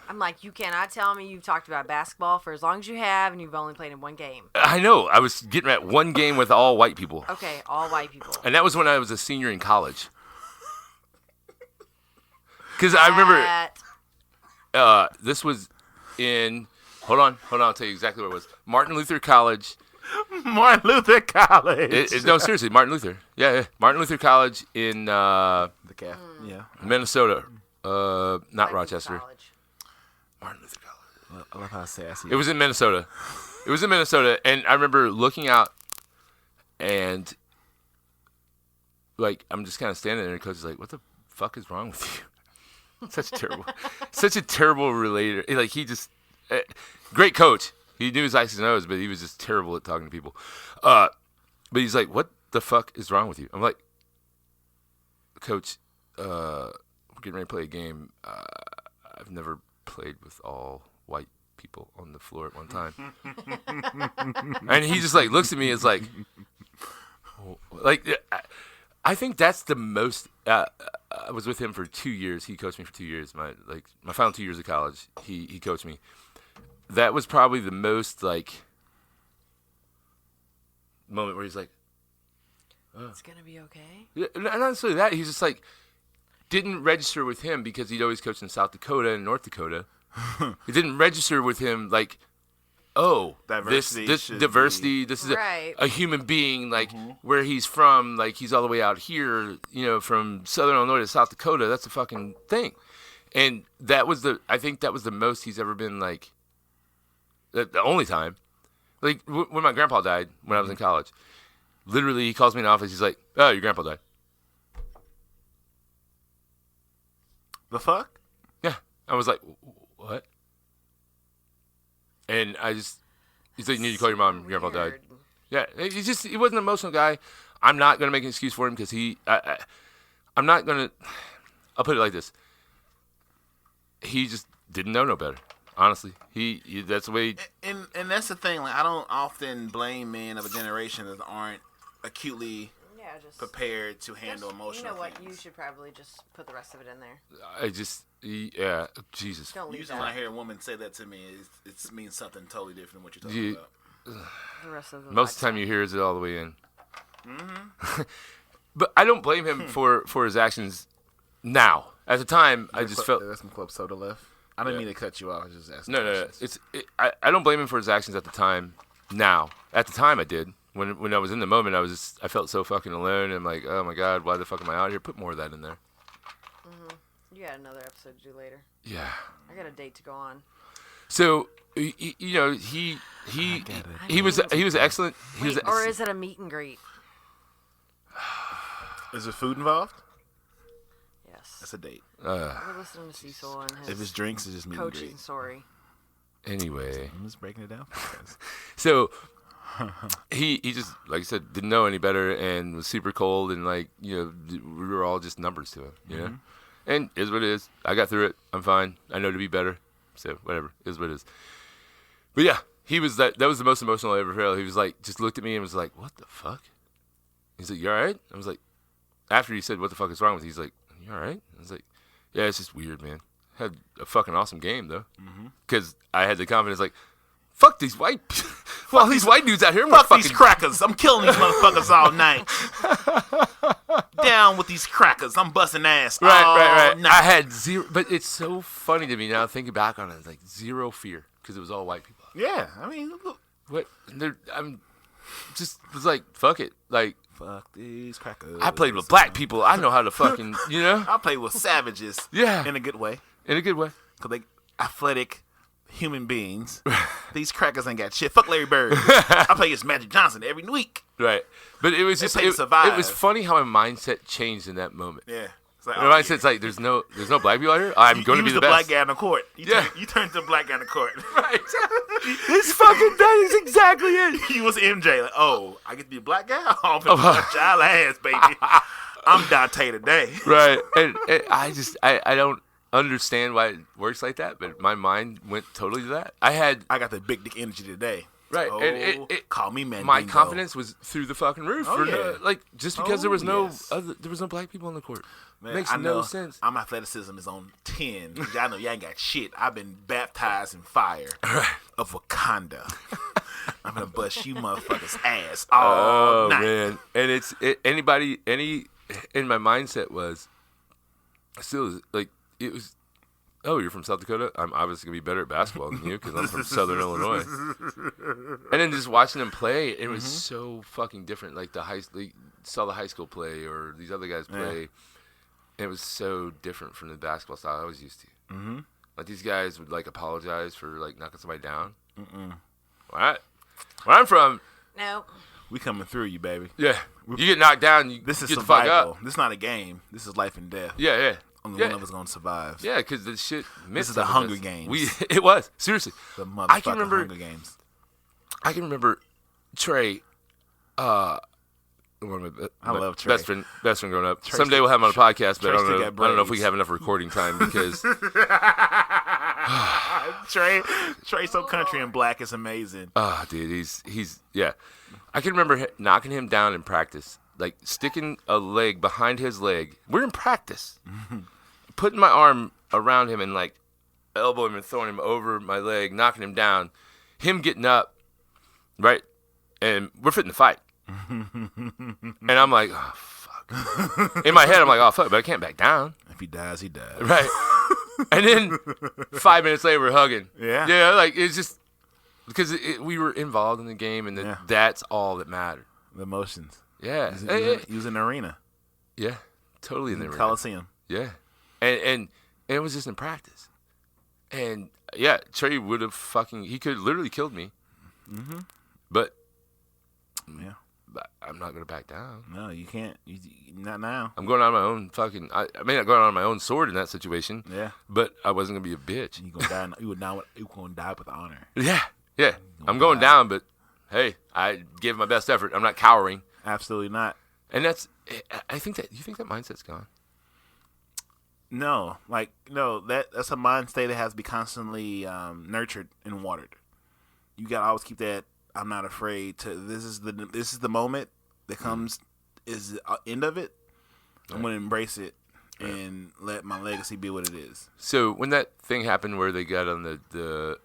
I'm like, you cannot tell me you've talked about basketball for as long as you have and you've only played in one game. I know. I was getting at one game with all white people. Okay, all white people. And that was when I was a senior in college. Because I remember this was in. Hold on. I'll tell you exactly where it was. Martin Luther College. Martin Luther College. No, seriously, Martin Luther. Yeah, Martin Luther College in The calf. Yeah. Minnesota. Not Like Rochester. college. Martin Luther College. I love how sassy. It was in Minnesota. And I remember looking out, and like I'm just kind of standing there, and coach is like, "What the fuck is wrong with you?" such a terrible relator. Like he just great coach. He knew his X's and O's, but he was just terrible at talking to people. But he's like, "What the fuck is wrong with you?" I'm like, "Coach, we're getting ready to play a game. I've never played with all white people on the floor at one time." And he just like looks at me as like I think that's the most I was with him for 2 years. He coached me for 2 years. My final 2 years of college, he coached me. That was probably the most like moment where he's like, It's gonna be okay. yeah, not necessarily that. He's just like didn't register with him because he'd always coached in South Dakota and North Dakota. It didn't register with him like, oh, Diversity this should diversity. This is Right. a human being. Like where he's from. Like he's all the way out here. You know, from Southern Illinois to South Dakota. That's a fucking thing. And that was I think that was the most he's ever been like. The only time, like when my grandpa died when I was in college. Literally, he calls me in the office. He's like, "Oh, your grandpa died." The fuck? Yeah. I was like, what? And he's like, you need to call your mom. Your grandpa died. Weird. Yeah. He wasn't an emotional guy. I'm not going to make an excuse for him because I'm not going to, I'll put it like this. He just didn't know no better. Honestly, that's the way. And that's the thing. Like I don't often blame men of a generation that aren't acutely Yeah, just prepared to handle emotional. You know what? things. You should probably just put the rest of it in there. Yeah, Jesus. Don't leave Usually when I that. hear a woman say that to me, it means something totally different than what you're talking about. The rest of the Most of the time you hear is it all the way in. Mm-hmm. But I don't blame him for his actions now. At the time, I just felt. That's some club soda left. I didn't mean to cut you off. I was just asking. No. questions. I don't blame him for his actions at the time. Now, at the time, I did. When I was in the moment, I felt so fucking alone. And I'm like, oh my god, why the fuck am I out here? Put more of that in there. You got another episode to do later. Yeah. I got a date to go on. So he was excellent. Wait, or is it a meet and greet? Is there food involved? Yes. That's a date. We're listening to Cecil and If his it's drinks, it's just meet and coaching greet. story. Anyway, I'm just breaking it down for you guys. so he just, like I said, didn't know any better and was super cold and like, you know, we were all just numbers to him, you know? And it is what it is. I got through it. I'm fine. I know to be better. So whatever. It is what it is. But yeah, he was that was the most emotional I ever felt. He was like, just looked at me and was like, what the fuck? He's like, you all right? I was like, after he said, what the fuck is wrong with you? He's like, you all right? I was like, yeah, it's just weird, man. Had a fucking awesome game though. Because I had the confidence like, fuck these white well, these white dudes out here. Fuck these crackers. I'm killing these motherfuckers all night. Down with these crackers. I'm busting ass all Right. night. I had zero, but it's so funny to me now thinking back on it. It's like zero fear because it was all white people. Yeah, I mean, look. What? I'm just was like, fuck it. Like Fuck these crackers. I played with black people. I know how to fucking, you know, I play with savages. Yeah. In a good way. in a good way. Because they athletic human beings. These crackers ain't got shit. Fuck Larry Bird. I play against Magic Johnson every week. Right. But it was just play to it survive. was funny how my mindset changed in that moment. Yeah. It's like, My mindset's like, there's no black people out here. I'm going to be was the the best. black guy on the court. You turned to the black guy on the court. Right. This fucking that is exactly it. He was MJ. Like, oh, I get to be a black guy? Oh, I'm gonna child ass, baby. I'm Dante today. Right. And I don't understand why it works like that, but my mind went totally to that. I got the big dick energy today. Right. Oh, And call me man. my confidence was through the fucking roof. Oh, yeah. Like just because Oh, there was no yes. there was no black people on the court. Man, Makes I know no sense. I'm athleticism is on 10. Y'all know y'all ain't got shit. I've been baptized in fire of Wakanda. I'm gonna bust you motherfuckers ass all night. Man. And and my mindset was still like it was. Oh, you're from South Dakota? I'm obviously going to be better at basketball than you because I'm from Southern Illinois. And then just watching them play, it was so fucking different. Like saw the high school play or these other guys play. It was so different from the basketball style I was used to. Mm-hmm. Like these guys would like apologize for like knocking somebody down. Where I'm from, No. We coming through you, baby. yeah, you get knocked down, you This is get the fuck survival. up. This is not a game. This is life and death. Yeah. Only one of us gonna survive. Yeah, because the shit. This is the Hunger Games. It was seriously. The motherfucking I can remember. Hunger Games. I can remember Trey. One of my love Trey. Best friend growing up. Trey Someday we'll have him on a podcast, but I still got don't know if we braids. have enough recording time because Trey so country and black is amazing. dude, he's yeah. I can remember knocking him down in practice, like sticking a leg behind his leg. We're in practice, putting my arm around him and like elbowing him and throwing him over my leg, knocking him down. Him getting up, right, and we're fitting to fight. And I'm like, oh, fuck. In my head, I'm like, oh, fuck, but I can't back down. If he dies, he dies. Right. And then 5 minutes later, we're hugging. Yeah. Yeah, like, it's just because we were involved in the game, and that's all that mattered. The emotions. Yeah. He was in the arena. Yeah, totally in the Coliseum. Yeah. And it was just in practice. And, yeah, Trey would have he could have literally killed me. Mm-hmm. But I'm not going to back down. No, you can't. Not now. I'm going on my own fucking. I may not go on my own sword in that situation. Yeah. But I wasn't gonna be a bitch. You gonna die. You gonna die with honor. Yeah. I'm going down, but hey, I give my best effort. I'm not cowering. Absolutely not. And that's. I think that. You think that mindset's gone? No, that's a mind state that has to be constantly nurtured and watered. You gotta always keep that. I'm not afraid to. This is the moment that comes. Is the end of it. Right. I'm gonna embrace it and let my legacy be what it is. So when that thing happened where they got on the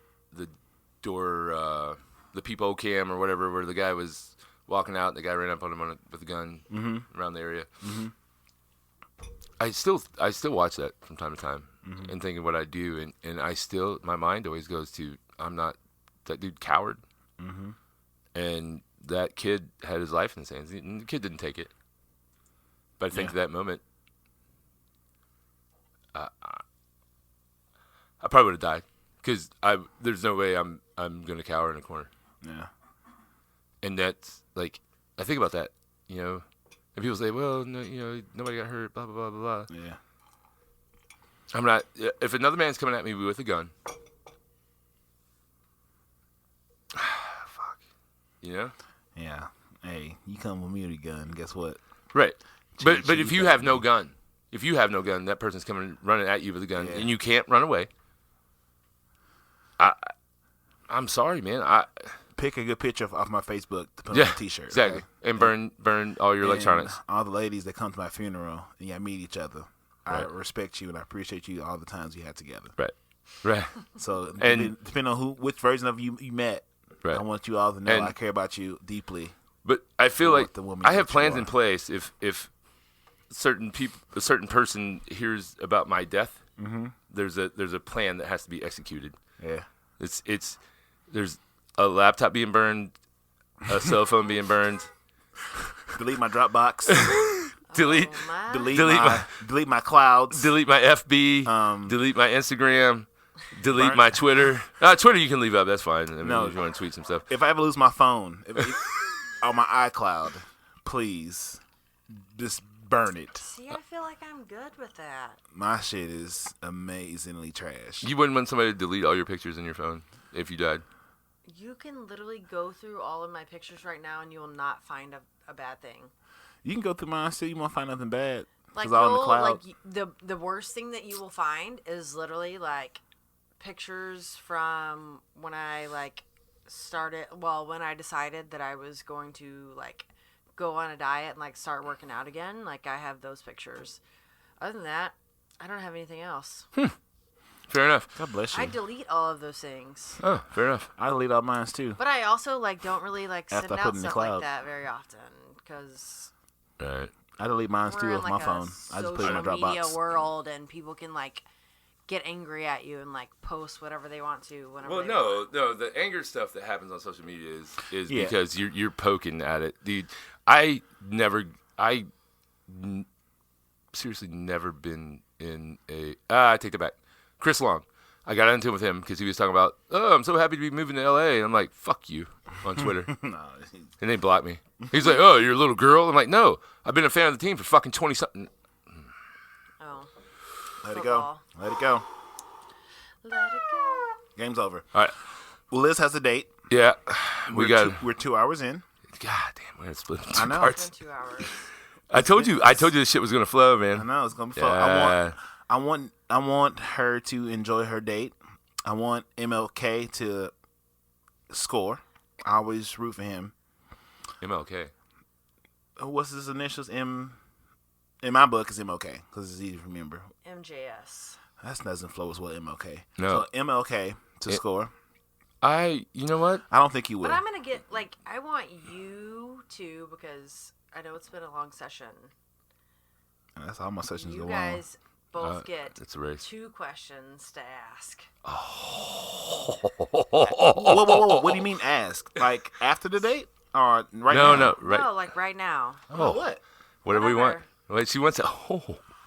door, the peephole cam or whatever, where the guy was walking out, and the guy ran up on him with a gun around the area. Mm-hmm. I still watch that from time to time and think of what I do, and I still my mind always goes to I'm not that dude coward. Mm-hmm. And that kid had his life in his hands. And the kid didn't take it. But I think that moment, I probably would have died because there's no way I'm gonna cower in a corner. Yeah. And that's like I think about that, and people say, well, no, nobody got hurt, blah blah blah blah blah. Yeah. I'm not. If another man's coming at me with a gun. Yeah. Hey, you come with me with a gun. Guess what? Right. But if you have no gun, that person's coming running at you with a gun, and you can't run away. I'm sorry, man. Pick a good picture off my Facebook to put on a T-shirt. Exactly. Okay? And burn all your electronics. All the ladies that come to my funeral and I meet each other. Right. I respect you and I appreciate you all the times we had together. Right. So depending on which version of you met. Right. I want you all to know I care about you deeply. But I feel like I have plans in place. If a certain person hears about my death, there's a plan that has to be executed. Yeah. There's a laptop being burned, a cell phone being burned. Delete my Dropbox. delete my clouds. Delete my FB. Delete my Instagram. Delete my Twitter. Twitter you can leave up. That's fine. If you want to tweet some stuff. If I ever lose my phone on my iCloud, please just burn it. See, I feel like I'm good with that. My shit is amazingly trash. You wouldn't want somebody to delete all your pictures in your phone if you died? You can literally go through all of my pictures right now and you will not find a bad thing. You can go through mine still. You won't find nothing bad. Like, all in the cloud. The worst thing that you will find is literally like pictures from when I when I decided that I was going to go on a diet and start working out again. I have those pictures. Other than that, I don't have anything else. Fair enough. God bless you. I delete all of those things. Oh, fair enough. I delete all mine too. But I also don't really send I put out in the stuff cloud. like that very often because Right. I delete mine too we're off in my phone. I just put it in my social media Dropbox. world, and people can get angry at you and post whatever they want to whenever. Well, they no, want. the anger stuff that happens on social media is Yeah. because you're poking at it, dude. I seriously never been in a. I take it back. Chris Long. I got into it with him because he was talking about, oh, I'm so happy to be moving to L.A. And I'm like, fuck you on Twitter. And they blocked me. He's like, oh, you're a little girl? I'm like, no, I've been a fan of the team for fucking 20-something. Oh. Let it go. Let it go. Let it go. Game's over. All right. Well, Liz has a date. Yeah. We're 2 hours in. God damn, we're going to split into two I know. parts. It's been 2 hours. I told you this shit was going to flow, man. I know it's gonna be fun. Yeah. I want her to enjoy her date. I want MLK to score. I always root for him. MLK. What's his initials? M. In my book, it's MLK because it's easy to remember. MJS. That doesn't flow as well. MLK. No. So MLK to score. You know what? I don't think he will. But I'm going to get, I want you to, because I know it's been a long session. That's how my sessions You go guys both get it's a race. 2 questions to ask. Whoa. What do you mean ask? Like after the date? Or right now? No, right. No, like right now. Oh, what? Whatever we want. Whatever. Wait, she wants it.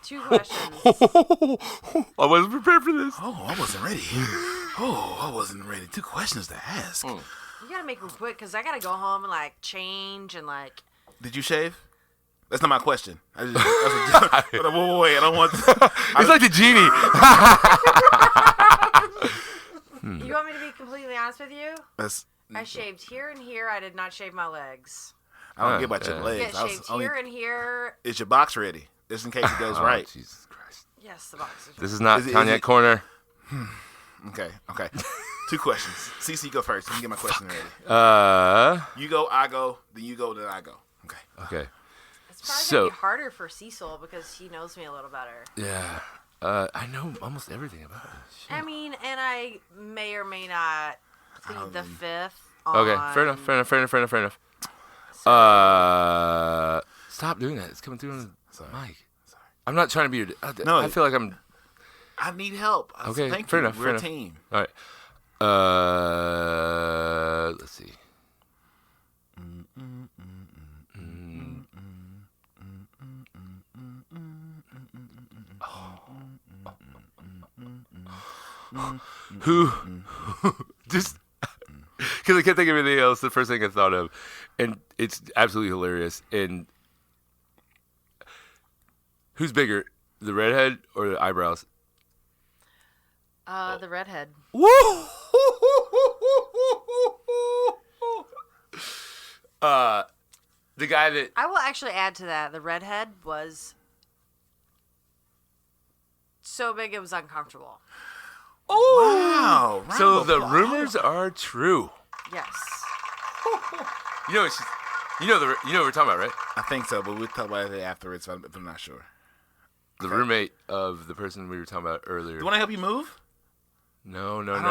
2 questions. I wasn't prepared for this. Oh, I wasn't ready. I wasn't ready. 2 questions to ask. You got to make them quick because I got to go home and change and Did you shave? That's not my question. Wait, I don't want. It's like the genie. You want me to be completely honest with you? That's. I shaved here and here. I did not shave my legs. I don't get about your I legs. get shaved here and here. Is your box ready? Just in case it goes right. Jesus Christ. Yes, the boxes. This is not Is it- Cognac Corner. Okay. 2 questions. CC, go first. Let me get my question ready. You go, I go, then you go, then I go. Okay. It's probably So- going to be harder for Cecil because he knows me a little better. Yeah. I know almost everything about it. Shit. I mean, and I may or may not plead the 5th on... Okay, fair enough. Stop doing that. It's coming through on the mic. Sorry. I'm not trying to be your... No. I feel like I'm... I need help. Okay, Thank fair you. enough, We're fair a enough. team. All right. Let's see. Who? Just because I can't think of anything else. The first thing I thought of, and it's absolutely hilarious. And who's bigger, the redhead or the eyebrows? The redhead. Woo! The guy that I will actually add to that. The redhead was so big it was uncomfortable. Wow. Round so of the applause. rumors are true. Yes. You know, you know what we're talking about, right? I think so, but we'll talk about it afterwards if I'm not sure. The roommate of the person we were talking about earlier. Do you want to help you move? No. don't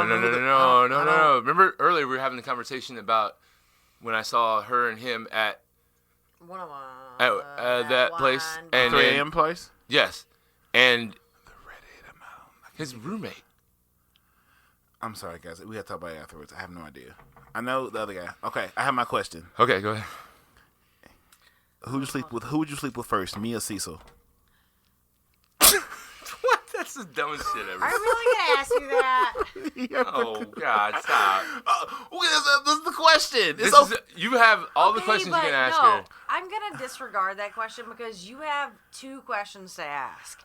know Remember earlier we were having the conversation about when I saw her and him at that place, and 3 a.m. place? yes, and his roommate. I'm sorry, guys. We got to talk about it afterwards. I have no idea. I know the other guy. Okay, I have my question. Okay, go ahead. Who would you sleep with first, me or Cecil? What? That's the dumbest shit ever. Are you really gonna ask you that? Oh God, stop! This is the question. You have all the Okay, questions you but can ask no, her. I'm gonna disregard that question because you have 2 questions to ask.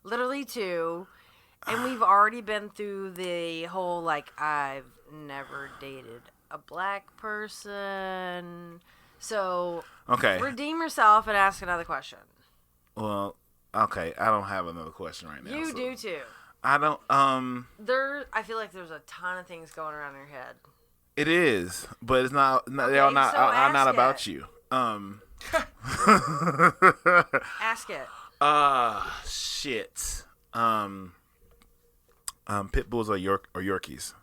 Literally 2. And we've already been through the whole, I've never dated a black person. So, Okay. redeem yourself and ask another question. Well, okay. I don't have another question right now. You so- do too. I don't. I feel like there's a ton of things going around in your head. It is, but it's not. They are not. so Are not ask about it. you. Ask it. Shit. Pit bulls or Yorkies.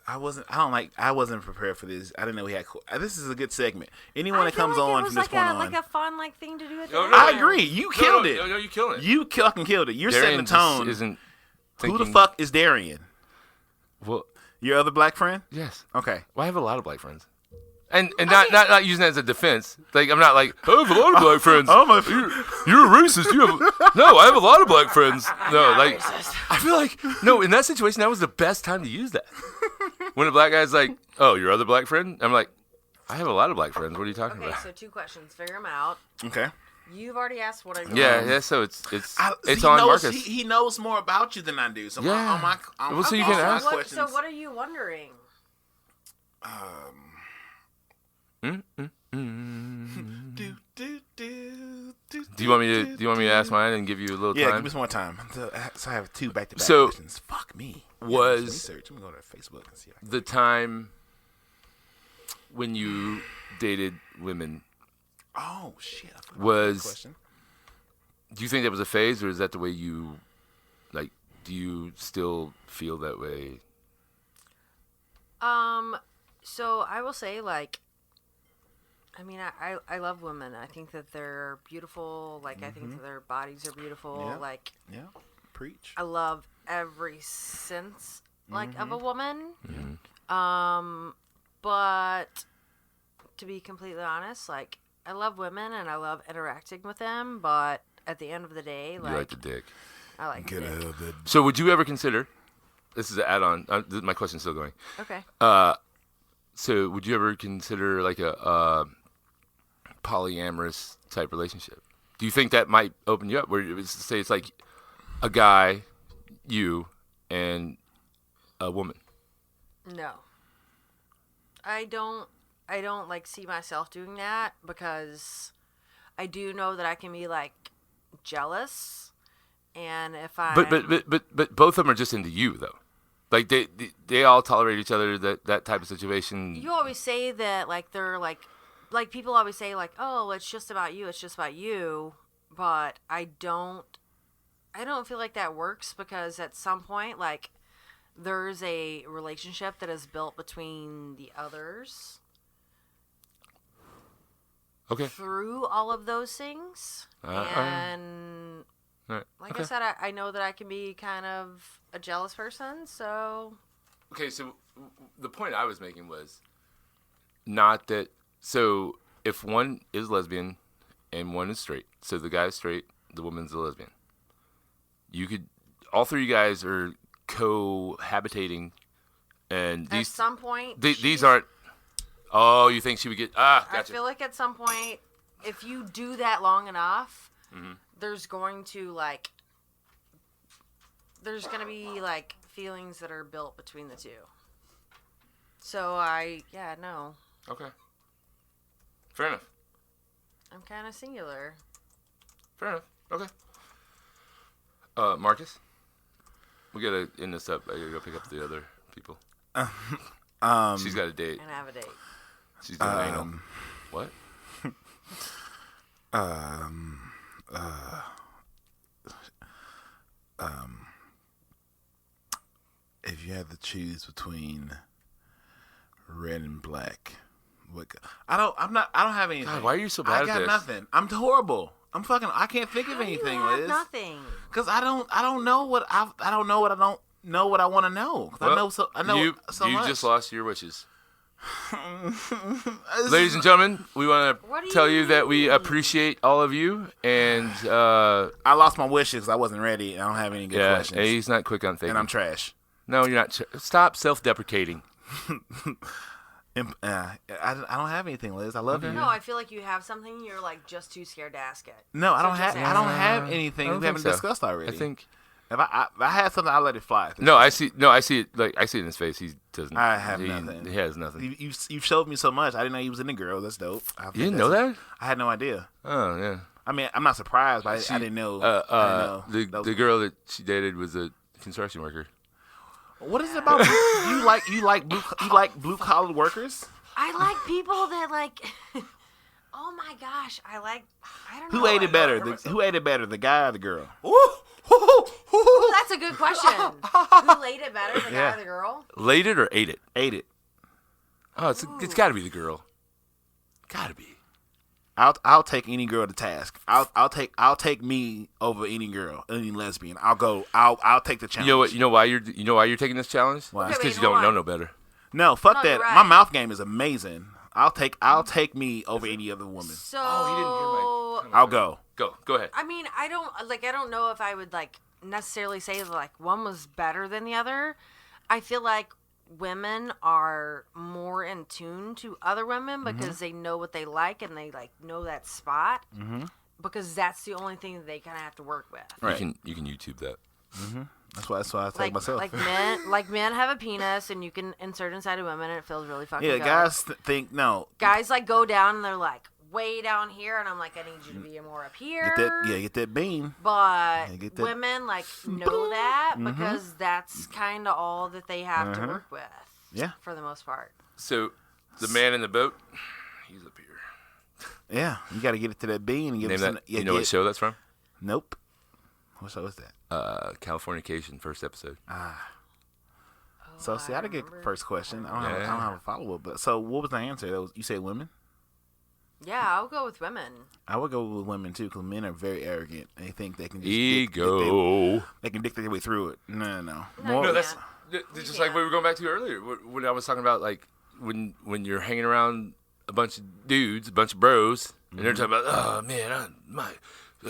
I wasn't prepared for this. I didn't know we had. This is a good segment. Anyone that comes on from this point on. Like a fun thing to do at the No, end. no, I agree. You killed it. No, you killing it. You fucking killed it. You're setting the Darian just tone. Isn't Who the thinking- fuck is Darian? Well, Your other black friend? yes. Okay. Well, I have a lot of black friends. And not using that as a defense. Like I'm not like I have a lot of black friends. You're a racist. No, I have a lot of black friends. No, like I feel like no. In that situation, that was the best time to use that. When a black guy's like, "Oh, your other black friend," I'm like, "I have a lot of black friends. What are you talking about?" Okay, so 2 questions. Figure them out. Okay. You've already asked what I do. Yeah. So it's He on knows, Marcus. He knows more about you than I do. So Yeah. Well, so you Okay, can ask so what are you wondering? Hmm? Do you want me to ask mine and give you a little Yeah, time? give me some more time. So I have 2 back-to-back So, questions. Fuck me. was Research. Let me go to Facebook and see. the time when you dated women, Oh shit! I forgot about that was question. do you think that was a phase, or is that the way you, like, do you still feel that way? So I will say, like, I mean, I love women. I think that they're beautiful. Like, I think that their bodies are beautiful. Yeah. Like, Yeah, preach. I love every sense, like, of a woman. Mm-hmm. But to be completely honest, like, I love women and I love interacting with them. But at the end of the day, You like the dick. I like Get dick. out of the. So would you ever consider? This is an add-on. My question's still going. Okay. So would you ever consider like a polyamorous type relationship? Do you think that might open you up? Where say it's like a guy, you, and a woman. No. I don't like see myself doing that because I do know that I can be like jealous, and if I But both of them are just into you though. Like they all tolerate each other, that type of situation. You always say that, like, they're like people always say, like, oh, it's just about you, but I don't feel like that works, because at some point, like, there's a relationship that is built between the others through all of those things. And like I said, I know that I can be kind of a jealous person, so... Okay, so the point I was making was not that... So if one is lesbian and one is straight, so the guy's straight, the woman's a lesbian, you could... All three guys are cohabitating, and At some point... These aren't... Oh, you think she would get... Gotcha. I feel like at some point, if you do that long enough... Mm-hmm. There's going to be like feelings that are built between the two. So no. Okay. Fair enough. I'm kind of singular. Fair enough. Okay. Marcus, we gotta end this up. I gotta go pick up the other people. She's got a date. And have a date. She's doing anal. What? If you had to choose between red and black, I don't have anything. God, why are you so bad at this? I got nothing. I'm horrible. I can't think of anything, Liz. Nothing. Because I don't know what I don't know what I want to know. I know you much. Just lost your wishes. Ladies and gentlemen, we want to tell you that we appreciate all of you, and I lost my wishes because I wasn't ready, and I don't have any good questions. Yeah, he's not quick on thinking. And I'm trash. No, you're not. Stop self-deprecating. I don't have anything, Liz. I love you. No, I feel like you have something. You're like just too scared to ask it. No, I don't have anything we haven't discussed already. I think if I had something, I'll let it fly. I see it. Like I see it in his face. He doesn't. I have nothing. He has nothing. You've showed me so much. I didn't know he was into girls. That's dope. You didn't know that? I had no idea. Oh yeah. I mean, I'm not surprised, but I didn't know. The girl that she dated was a construction worker. What is it about? you like blue collar workers? I like people that like. Oh my gosh, I don't know. Who ate it better? Who ate it better, the guy or the girl? Ooh, that's a good question. Who laid it better, the guy or the girl? Laid it or ate it? Ate it. Oh, it's got to be the girl. Got to be. I'll take any girl to task. I'll take me over any girl, any lesbian. I'll take the challenge. You know why you're taking this challenge? Why? It's because you don't know no better. No, fuck that. Right. My mouth game is amazing. I'll take me over any other woman. So Oh, you didn't hear my. I'll go. Go ahead. I mean, I don't know if I would like necessarily say that like one was better than the other. I feel like women are more in tune to other women because they know what they like and they like know that spot because that's the only thing that they kind of have to work with. Right. You can YouTube that. That's why I take myself. Like men have a penis and you can insert inside a woman and it feels really fucking good. Guys think no. Guys like go down and they're like way down here and I'm like I need you to be more up here. Get that bean. But get that- women like know that because that's kind of all that they have to work with. Yeah. For the most part. So, the man in the boat, he's up here. Yeah, you got to get it to that bean and get Name that. You know what show that's from? Nope. What show is that? Californication, first episode. So see, I didn't get the first question. I don't have a follow up. But so, what was the answer? You said women. Yeah, I'll go with women. I would go with women too, because men are very arrogant. And they think they can just Ego. they can dictate their way through it. No. No, that's just like what we were going back to earlier. When I was talking about like when you're hanging around a bunch of dudes, a bunch of bros, and they're talking about, oh man, I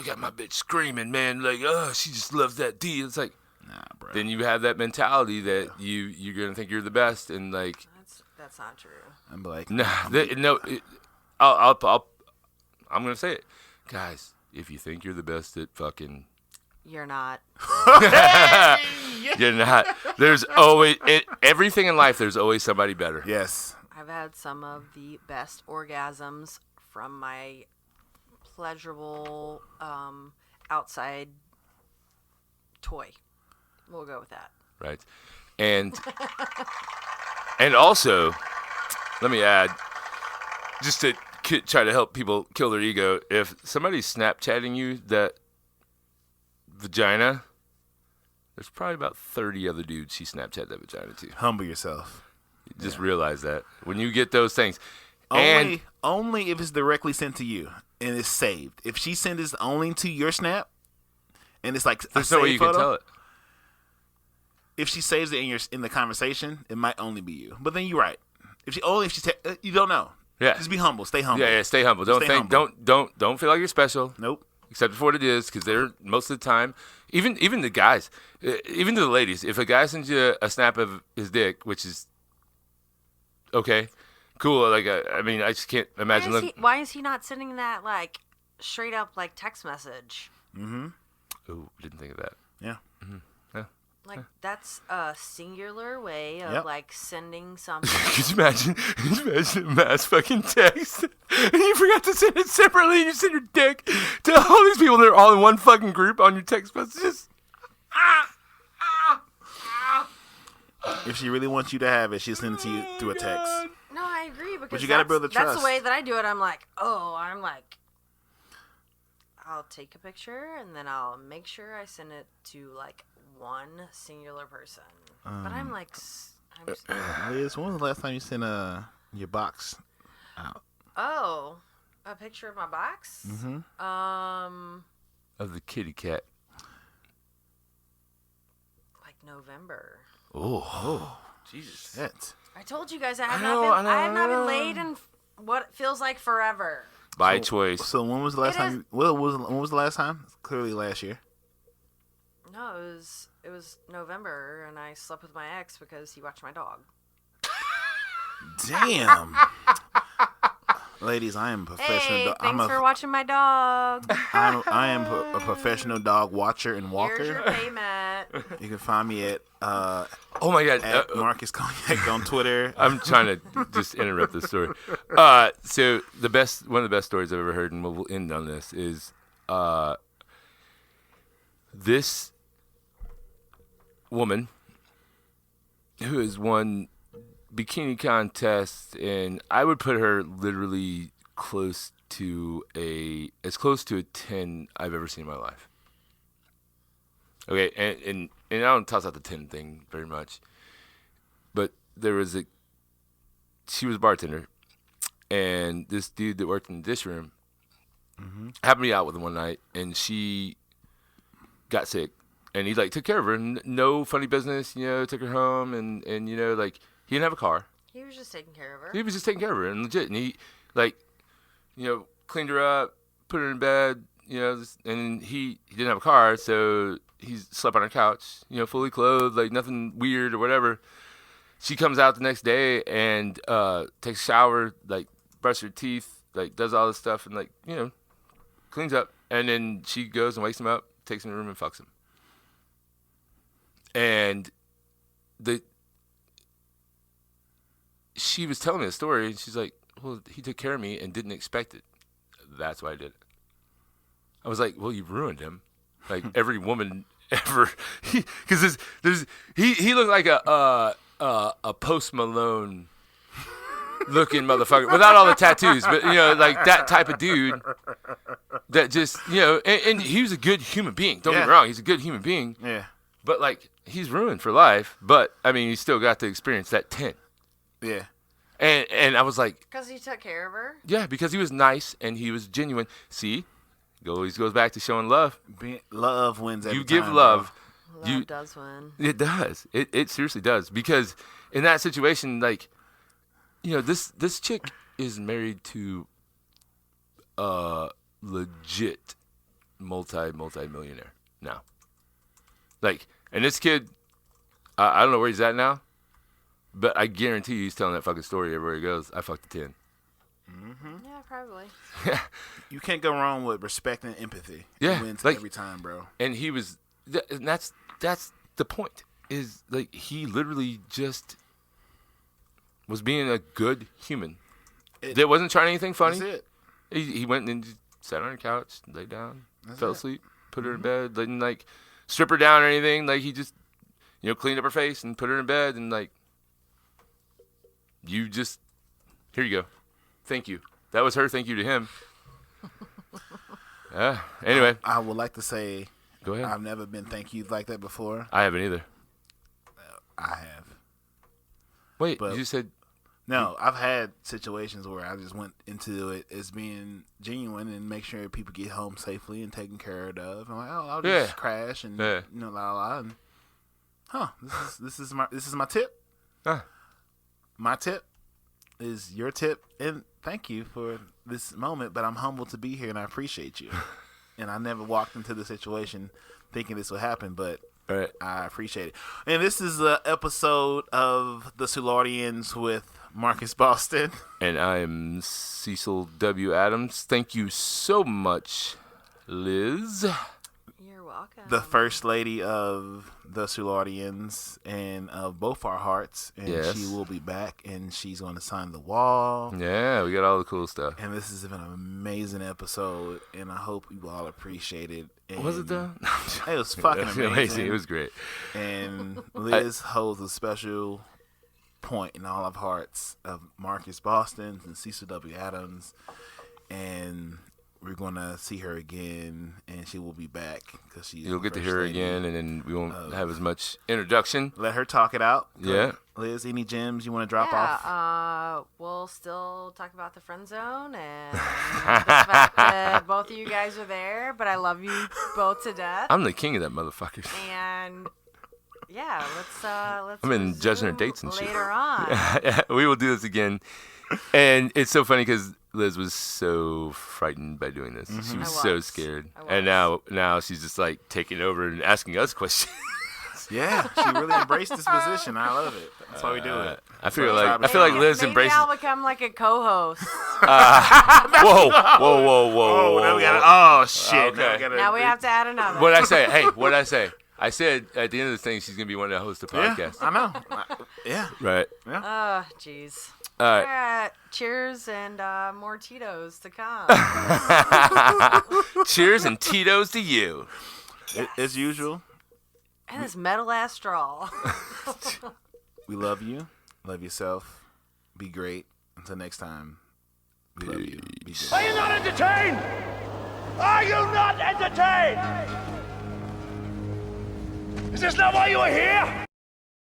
got my bitch screaming, man, like, oh, she just loves that D. It's like, nah, bro. then you have that mentality that you're gonna think you're the best, and like, That's not true. I'm like, I'm gonna say it, guys. If you think you're the best at fucking, You're not. you're not. There's always everything in life. There's always somebody better. yes. I've had some of the best orgasms from my pleasurable outside toy. We'll go with that. Right. And also, let me add, just to try to help people kill their ego, if somebody's Snapchatting you that vagina, there's probably about 30 other dudes she Snapchat that vagina to. Humble yourself. Just realize that. When you get those things. Only if it's directly sent to you and it's saved. If she sends this only to your Snap and it's like there's no way you can tell it. If she saves it in the conversation, it might only be you. But then you're right. You don't know. Yeah. Just be humble. Stay humble. Yeah, stay humble. Don't Stay think. humble. Don't feel like you're special. Nope. Except for what it is, because they're most of the time. Even the guys, even to the ladies. If a guy sends you a snap of his dick, which is okay, cool. Like I mean, I just can't imagine. Why is he not sending that like straight up like text message? Oh, didn't think of that. Yeah. Like that's a singular way of like sending something. Could you imagine a mass fucking text and you forgot to send it separately and you send your dick to all these people that are all in one fucking group on your text messages? If she really wants you to have it, she'll send it to you through a text. No, I agree because you gotta build the that's trust. the way that I do it. I'm like, I'll take a picture and then I'll make sure I send it to like one singular person. But I'm like, Liz, when was the last time you sent your box out? oh, a picture of my box? Of the kitty cat. Like November. Oh, Jesus. Shit. I told you guys I have not been laid in what feels like forever. By choice. So when was the last time? When was the last time? Clearly last year. No, it was November, and I slept with my ex because he watched my dog. Damn. Ladies, I am a professional. Hey, thanks for watching my dog. I am a professional dog watcher and walker. Here's your payment. You can find me at Oh my God. at Marcus Cognac on Twitter. I'm trying to just interrupt this story. So one of the best stories I've ever heard, and we'll end on this, is this woman who has won bikini contests, and I would put her literally as close to a 10 I've ever seen in my life. Okay, and I don't toss out the 10 thing very much, but she was a bartender, and this dude that worked in the dish room happened to be out with her one night, and she got sick, and he like took care of her, and no funny business, took her home, and he didn't have a car. He He was just taking care of her. He was just taking care of her, and legit. And he, like, cleaned her up, put her in bed, and he didn't have a car, so he slept on her couch, fully clothed, like nothing weird or whatever. She comes out the next day and takes a shower, like brushes her teeth, like does all this stuff, and like cleans up, and then she goes and wakes him up, takes him in the room and fucks him. And she was telling me a story, and she's like, well, he took care of me and didn't expect it. That's why I did it. I was like, well, you ruined him. Like every woman ever, because he looked like a Post Malone looking motherfucker without all the tattoos, but like that type of dude that just and he was a good human being. Don't get me wrong, he's a good human being. Yeah. But like he's ruined for life. But I mean, he still got to experience that 10. Yeah. And I was like, because he took care of her. Yeah, because he was nice and he was genuine. See, always goes back to showing love. Love wins every You give time, love. bro. Love does win. It does. It seriously does. Because in that situation, like, this chick is married to a legit multi-millionaire now. Like, and this kid, I don't know where he's at now, but I guarantee you he's telling that fucking story everywhere he goes. I fucked a 10. Mm-hmm. Yeah, probably. You can't go wrong with respect and empathy. Yeah, It wins like, every time, bro. And he was, and that's the point. Is like he literally just was being a good human. That wasn't trying anything funny. That's it. He went and just sat on her couch, laid down, fell asleep, put her in Mm-hmm. bed, didn't like strip her down or anything. Like he just, cleaned up her face and put her in bed and like, here you go. Thank you. That was her thank you to him. Anyway. I would like to say, go ahead. I've never been thank you like that before. I haven't either. I have. Wait, But you said... No, I've had situations where I just went into it as being genuine and make sure people get home safely and taken care of. I'm like, I'll just crash and and this is my tip. My tip is your tip, and thank you for this moment. But I'm humbled to be here, and I appreciate you. And I never walked into the situation thinking this would happen, but I appreciate it. And this is an episode of the Soulardians with Marcus Boston. And I'm Cecil W. Adams. Thank you so much, Liz. You're welcome. The first lady of the Soulardians and of both our hearts. And she will be back, and she's going to sign the wall. Yeah, we got all the cool stuff. And this has been an amazing episode, and I hope you all appreciate it. And was it though? It was fucking amazing. It was great. And Liz holds a special point in all of hearts of Marcus Boston and Cecil W. Adams, and we're gonna see her again, and she will be back because you'll get to hear her again, and then we won't have as much introduction. Let her talk it out. Yeah, Liz, any gems you want to drop off? We'll still talk about the friend zone and the fact that both of you guys are there, but I love you both to death. I'm the king of that motherfucker. And yeah, let's. I'm in judging her dates and later shit. on. We will do this again, and it's so funny because Liz was so frightened by doing this. Mm-hmm. She was so scared, and now she's just like taking over and asking us questions. Yeah, she really embraced this position. I love it. That's why we do it. I feel like Liz maybe embraces. I'll become like a co-host. Whoa! Now we gotta, shit! Okay. Now we have to add another. What'd I say? Hey, what'd I say? I said at the end of the thing she's gonna be one to host a podcast. I know. Yeah. Right. Oh, jeez. All right. Cheers and more Tito's to come. Cheers and Tito's to you. Yes. As usual. And this metal ass straw. We love you. Love yourself. Be great. Until next time. We love you. Be good. Are you not entertained? Are you not entertained? Is this not why you are here?